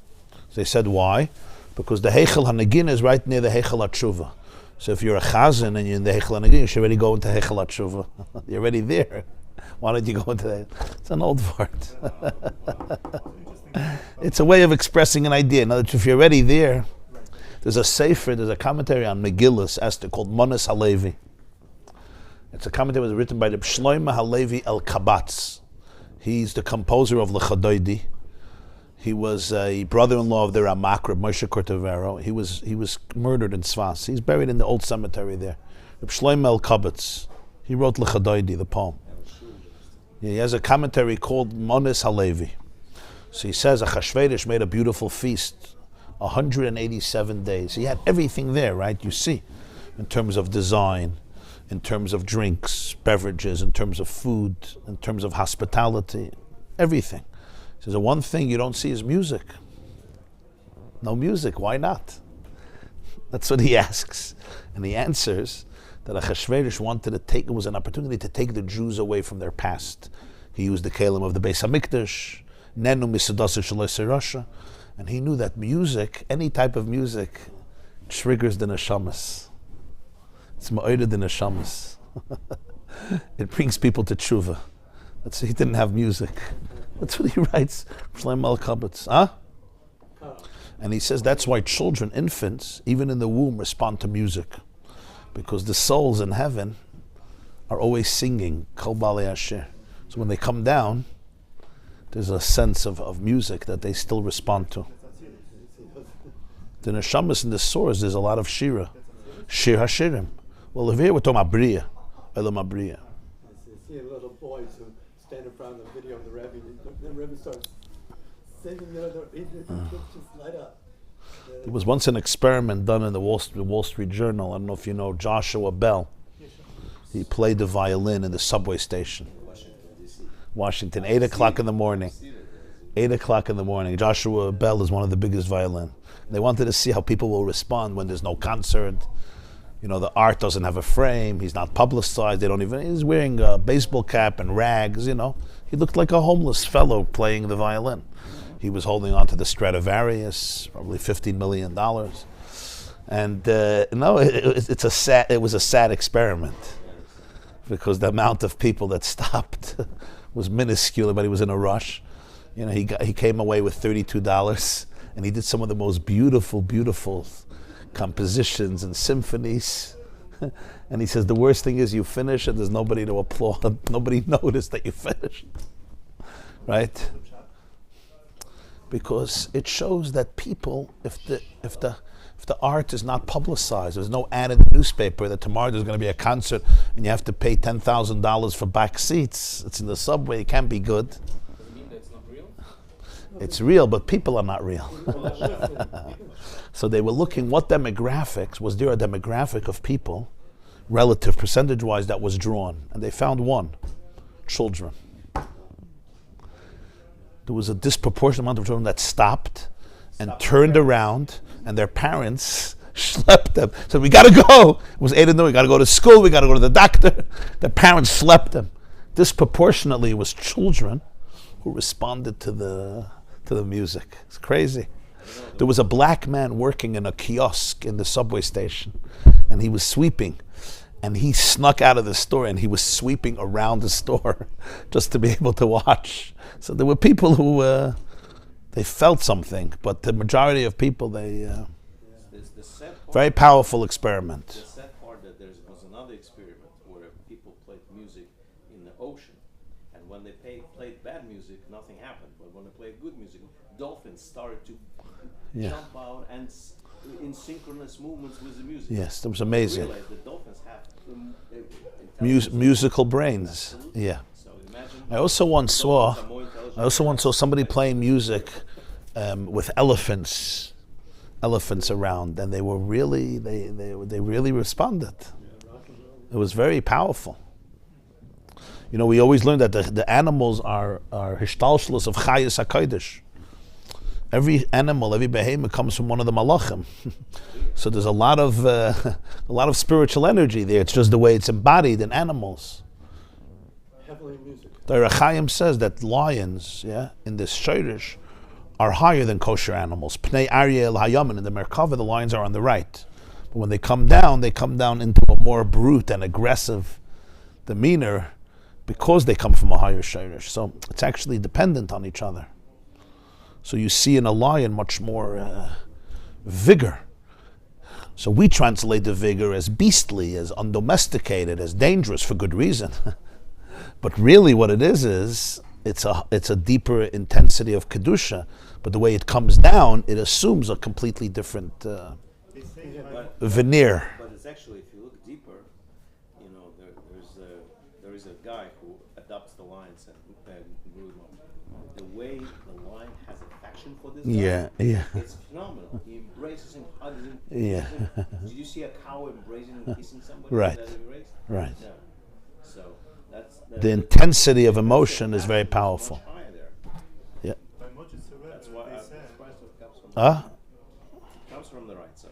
They said, why? Because the Heichel HaNagin is right near the Heichel HaTshuva. So if you're a chazan and you're in the Heichel HaNagin, you should already go into Heichel HaTshuva. You're already there. Why don't you go into that? It's an old vart. It's a way of expressing an idea. In other words, if you're already there, there's a sefer, there's a commentary on Megillus, Esther, called Monas Halevi. It's a commentary that was written by the Shloimeh Halevi El Kabatz. He's the composer of L'Chadoidi. He was a brother-in-law of the Ramak, Moshe Cortavero. He was murdered in Svas. He's buried in the old cemetery there. Reb Shloimeh El Kabatz. He wrote L'Chadoidi, the poem. Yeah, he has a commentary called Monas Halevi. So he says Achashverosh made a beautiful feast, 187 days. He had everything there, right? You see, in terms of design, in terms of drinks, beverages, in terms of food, in terms of hospitality, everything. He says the one thing you don't see is music. No music, why not? That's what he asks. And he answers that Achashverosh wanted to take, it was an opportunity to take the Jews away from their past. He used the kalim of the Bais HaMikdash, Nenu Misadasa Shalosei Rasha, and he knew that music, any type of music, triggers the neshamas. It's ma'odah the neshamas. It brings people to tshuva. That's he didn't have music. That's what he writes. Shlomo Al Kabatz. Huh? And he says that's why children, infants, even in the womb, respond to music. Because the souls in heaven are always singing Kol Balei Asher. So when they come down, there's a sense of music that they still respond to. The neshamas in the source, there's a lot of shira. Shir HaShirim. Well, over here we're talking about Bria. Elam HaBria. You see little boys who stand in front of the video of the Rebbe, the Rebbe starts singing, it just light up. There was once an experiment done in the Wall Street Journal. I don't know if you know Joshua Bell. He played the violin in the subway station. Washington, 8 o'clock in the morning. 8 o'clock in the morning. Joshua Bell is one of the biggest violin. They wanted to see how people will respond when there's no concert. You know, the art doesn't have a frame. He's not publicized. They don't even. He's wearing a baseball cap and rags. You know, he looked like a homeless fellow playing the violin. He was holding on to the Stradivarius, probably $15 million. And it was a sad experiment because the amount of people that stopped was minuscule. Everybody was in a rush. You know, he came away with $32, and he did some of the most beautiful compositions and symphonies. And he says the worst thing is you finish and there's nobody to applaud. Nobody noticed that you finished, right? Because it shows that people, if the art is not publicized, there's no ad in the newspaper that tomorrow there's going to be a concert and you have to pay $10,000 for back seats. It's in the subway. It can't be good. Does it mean that it's not real? It's real, but people are not real. So they were looking what demographics, was there a demographic of people, relative, percentage-wise, that was drawn? And they found one, children. There was a disproportionate amount of children that stopped and turned around, and their parents schlepped them. So we got to go. It was 8 in the morning. We got to go to school. We got to go to the doctor. Their parents schlepped them. Disproportionately, it was children who responded to the music. It's crazy. There was a black man working in a kiosk in the subway station, and he was sweeping. And he snuck out of the store and he was sweeping around the store just to be able to watch. So there were people who they felt something, but the majority of people, the very powerful experiment. The sad part that there was another experiment where people played music in the ocean, and when they played bad music, nothing happened. But when they played good music, dolphins started to jump out and in synchronous movements with the music. Yes, that was amazing. Realize the dolphins have musical brains. Absolutely. Yeah. So imagine I also once saw. dolphins are more intelligent I also once saw somebody playing music with elephants around, and they really responded. It was very powerful. You know, we always learn that the animals are hishtalshlus of chayes hakodesh. Every animal, every behemoth comes from one of the malachim. So there's a lot of spiritual energy there. It's just the way it's embodied in animals. Heavenly music. The Ohr Chaim says that lions, in this shirish, are higher than kosher animals. Pnei Aryeh el Hayamin, in the Merkava, the lions are on the right. But when they come down into a more brute and aggressive demeanor because they come from a higher shirish. So it's actually dependent on each other. So you see in a lion much more vigor. So we translate the vigor as beastly, as undomesticated, as dangerous for good reason. But really what it is it's a deeper intensity of kedusha. But the way it comes down, it assumes a completely different veneer. But it's actually, if you look deeper, you know, there is a guy who adopts the lions and grew them up. The way the lion has affection for this guy, it's phenomenal. He embraces him, hugs him. Him. Did you see a cow embracing and kissing somebody? Right. That embrace? Right. No. So that's The intensity of emotion is very powerful. much higher there. Yeah. That's why I'm surprised it comes from. Comes from the right side.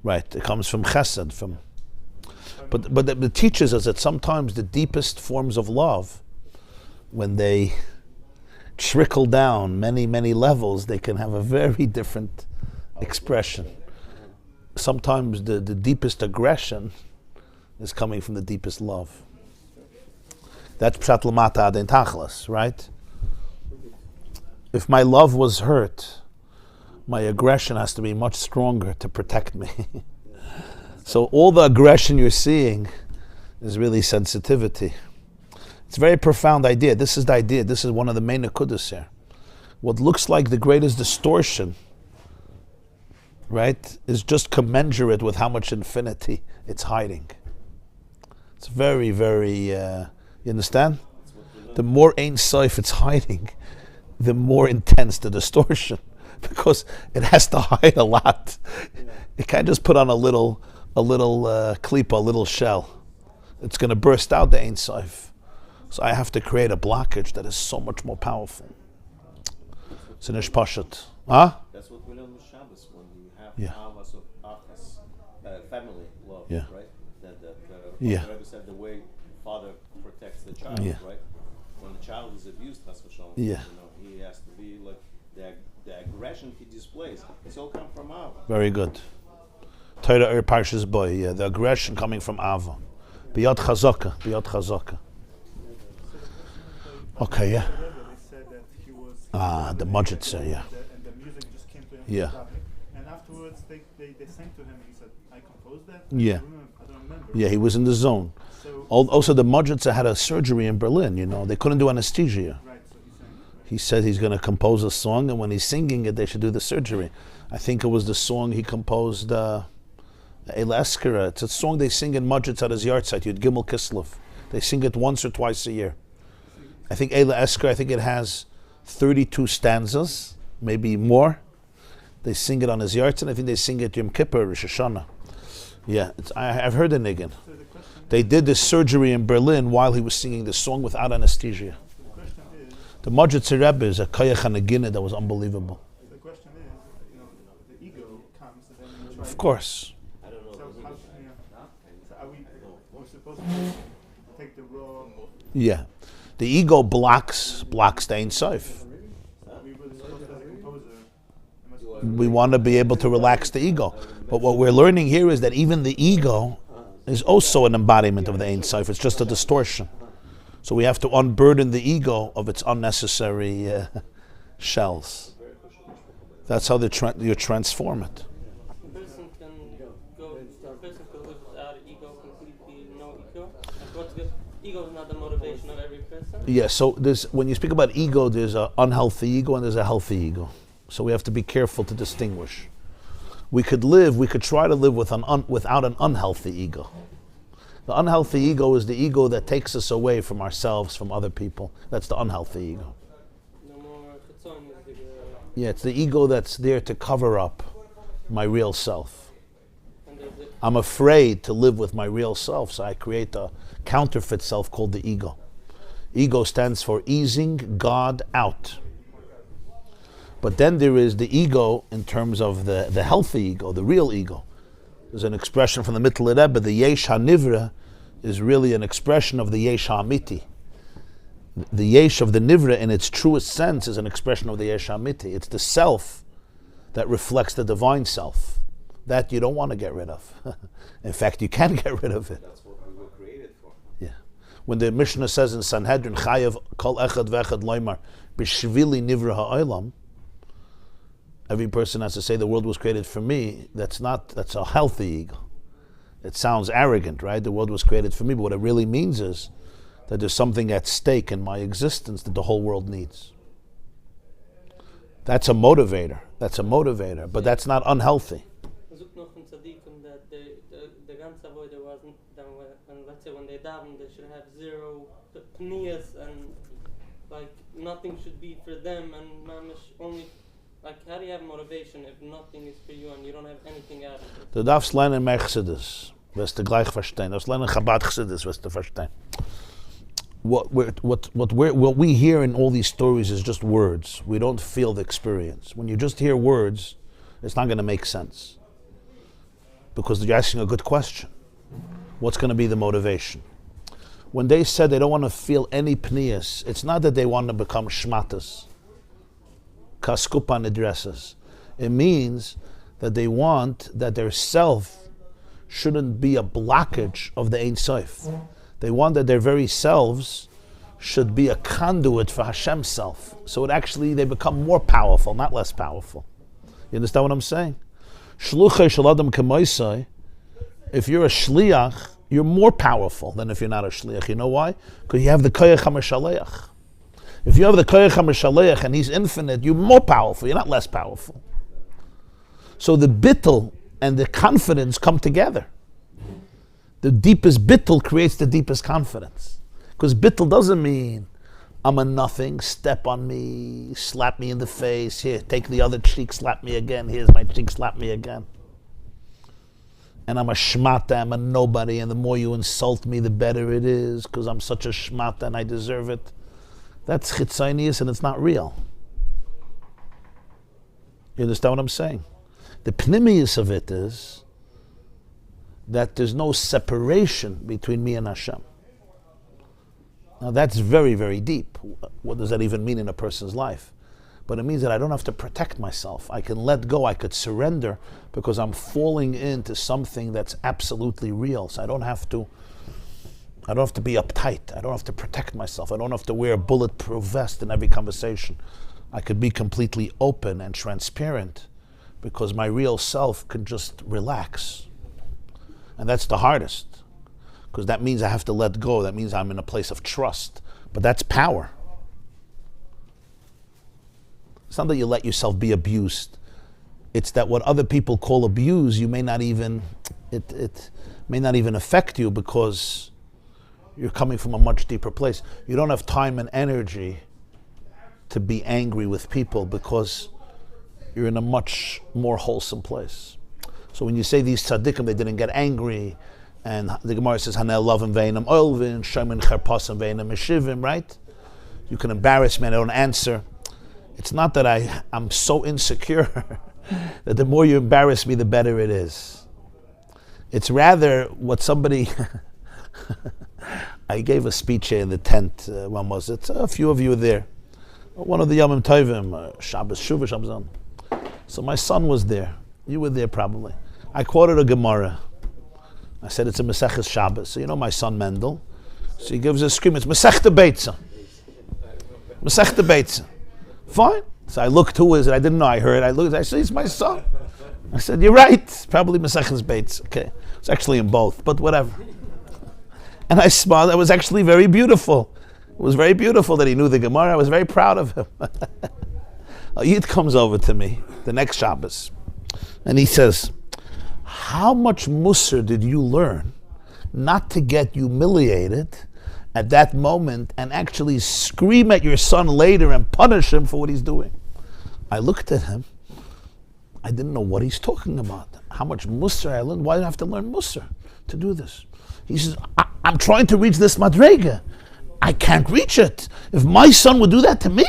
Right. It comes from chesed, but it teaches us that sometimes the deepest forms of love, when they trickle down many, many levels, they can have a very different expression. Sometimes the deepest aggression is coming from the deepest love. That's pshat l'mata ad ein tachlis, right? If my love was hurt, my aggression has to be much stronger to protect me. So all the aggression you're seeing is really sensitivity. It's a very profound idea. This is the idea. This is one of the main nekudas here. What looks like the greatest distortion, right, is just commensurate with how much infinity it's hiding. It's very, very, you understand? The more Ein Sof it's hiding, the more intense the distortion, because it has to hide a lot. It can't just put on a little klipa, a little shell. It's going to burst out the Ein Sof. So I have to create a blockage that is so much more powerful. It's an ishpashat. Huh? That's what we learn with Shabbos when you have Yeah. avas of achas, family love, Yeah. right? That Yeah. Rebbe said the way father protects the child, Yeah. right? When the child is abused, chas v'shalom, Yeah. you know, he has to be like the aggression he displays. It's all come from Ava. Very good. Torah Parshas Boy, the aggression coming from Ava. Biyad chazaka. Okay, yeah. The Mujitzer, yeah. And the music just came to him. Yeah. And afterwards, they sang to him. And he said, "I composed that." Yeah. I don't remember. Yeah, he was in the zone. So Also, the Mujitzer had a surgery in Berlin, you know. They couldn't do anesthesia. right. So he sang. He said he's going to compose a song, and when he's singing it, they should do the surgery. I think it was the song he composed, Eila Eskera. It's a song they sing in Mujitz at his yard site, Yud Gimel Kislev. They sing it once or twice a year. I think Eila Eskera, I think it has 32 stanzas, maybe more. They sing it on his yard site. I think they sing it Yom Kippur, Rosh Hashanah. Yeah, I've heard the niggin. So the question, They did this surgery in Berlin while he was singing the song without anesthesia. the question is, The Mujitzer Rebbe is a koyach and a ginah that was unbelievable. the question is, the ego comes and then you try. Of course. I don't know. So if how, it's- so are we're supposed to take the raw? Yeah. The ego blocks the Ein Sof. We were supposed to, as a composer, We want to be able to relax the ego. But what we're learning here is that even the ego is also an embodiment of the Ein Sof. It's just a distortion. So we have to unburden the ego of its unnecessary shells. That's how you transform it. A person can live without ego, completely no ego. Like what's good? Ego is not the motivation of every person. Yeah, so when you speak about ego, there's an unhealthy ego and there's a healthy ego. So we have to be careful to distinguish. We could try to live without an unhealthy ego. The unhealthy ego is the ego that takes us away from ourselves, from other people. That's the unhealthy ego. Yeah, it's the ego that's there to cover up my real self. I'm afraid to live with my real self, so I create a counterfeit self called the ego. Ego stands for easing God out. But then there is the ego in terms of the healthy ego, the real ego. There's an expression from the Mittler Rebbe, the Yesh HaNivra is really an expression of the Yesh HaAmiti. The Yesh of the Nivra in its truest sense is an expression of the Yesh HaAmiti. It's the self that reflects the divine self. That you don't want to get rid of. In fact, you can get rid of it. That's what we were created for. Yeah. When the Mishnah says in Sanhedrin, Chayev kol echad vechad loymar b'shvili nivra ha'olam, every person has to say the world was created for me. That's a healthy ego. It sounds arrogant, right? The world was created for me, but what it really means is that there's something at stake in my existence that the whole world needs. That's a motivator, but that's not unhealthy. Let's say when they daven, they should have zero pniyas and like nothing should be for them and mamish only. Like, how do you have motivation if nothing is for you and you don't have anything out of it? Du darfst lernen mehr Chassidus, wirst du gleich verstehen. Du darfst lernen Chabad Chassidus, wirst du verstehen. What we hear in all these stories is just words. We don't feel the experience. When you just hear words, it's not going to make sense. Because you're asking a good question. What's going to be the motivation? When they said they don't want to feel any pniyas, it's not that they want to become shmatas, kaskupan addresses. It means that they want that their self shouldn't be a blockage of the Ein Sof. They want that their very selves should be a conduit for Hashem's self. So they become more powerful, not less powerful. You understand what I'm saying? Shluchei shel adam k'moisai. If you're a shliach, you're more powerful than if you're not a shliach. You know why? Because you have the koyach hamashaleach. If you have the koyach hamashaleach and he's infinite, you're more powerful. You're not less powerful. So the bittul and the confidence come together. The deepest bittul creates the deepest confidence. Because bittul doesn't mean I'm a nothing, step on me, slap me in the face, here, take the other cheek, slap me again, here's my cheek, slap me again. And I'm a shmata, I'm a nobody, and the more you insult me, the better it is, because I'm such a shmata and I deserve it. That's chitzonius and it's not real. You understand what I'm saying? The pnimius of it is that there's no separation between me and Hashem. Now that's very, very deep. What does that even mean in a person's life? But it means that I don't have to protect myself. I can let go, I could surrender because I'm falling into something that's absolutely real. So I don't have to be uptight. I don't have to protect myself. I don't have to wear a bulletproof vest in every conversation. I could be completely open and transparent because my real self can just relax. And that's the hardest. Because that means I have to let go. That means I'm in a place of trust. But that's power. It's not that you let yourself be abused. It's that what other people call abuse, it may not even affect you because you're coming from a much deeper place. You don't have time and energy to be angry with people because you're in a much more wholesome place. So when you say these tzaddikim, they didn't get angry, and the Gemara says, Hanel lovim ve'enam oilvin, shomin cherpasim ve'enam meshivim, right? You can embarrass me and I don't answer. It's not that I'm so insecure that the more you embarrass me, the better it is. It's rather what somebody... I gave a speech here in the tent, when was it? A few of you were there. One of the Yomim Tovim, Shabbos, Shuvah, Shabbos. So my son was there. You were there probably. I quoted a Gemara. I said it's a Maseches Shabbos. So you know my son Mendel. So he gives a scream, it's Masechta Beitza. Masechta Beitza. Fine. So I looked, who is it? I didn't know. I heard. I looked. I said, it's my son. I said, you're right. It's probably Maseches Beitza. Okay. It's actually in both, but whatever. And I smiled. It was actually very beautiful. It was very beautiful that he knew the Gemara. I was very proud of him. A Yid comes over to me the next Shabbos, and he says, how much Musar did you learn not to get humiliated at that moment and actually scream at your son later and punish him for what he's doing? I looked at him. I didn't know what he's talking about. How much Musar I learned. Why do I have to learn Musar to do this? He says, I'm trying to reach this Madrega. I can't reach it. If my son would do that to me,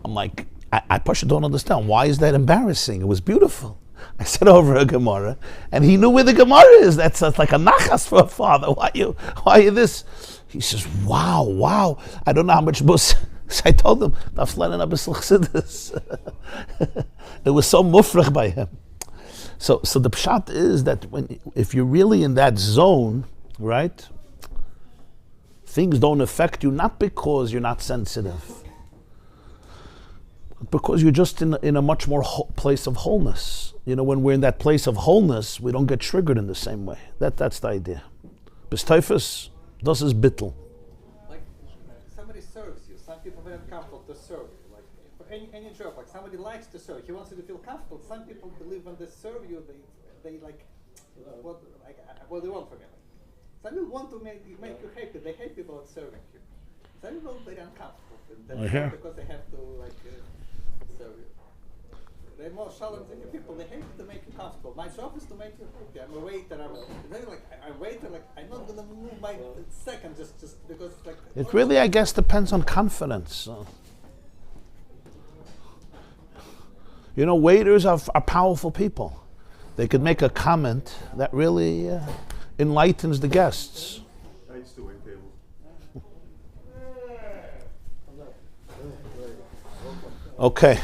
I'm like, I don't understand. Why is that embarrassing? It was beautiful. I said over a Gemara, and he knew where the Gemara is. That's like a nachas for a father. Why are you this? He says, wow. I don't know how much Musar. So I told him, it was so mufrach by him. So the pshat is that if you're really in that zone, right, things don't affect you, not because you're not sensitive, but because you're just in a much more place of wholeness. You know, when we're in that place of wholeness, we don't get triggered in the same way. That's the idea. B'steifus, das ist bittel. Somebody serves you. Some people are very comfortable to serve you. Like for any job, like somebody likes to serve. He wants you to feel comfortable. Some people believe when they serve you, they like what do you want from you? Some people want to make you happy. They hate people that serving you. Some people are very uncomfortable because they have to serve you. They're more challenging people. They hate to make you comfortable. My job is to make you happy. I'm a waiter. I'm a waiter. Like I'm not gonna move my second just because like. It really, I guess, depends on confidence. You know, waiters are powerful people. They could make a comment that really enlightens the guests. I used to wait tables. Okay.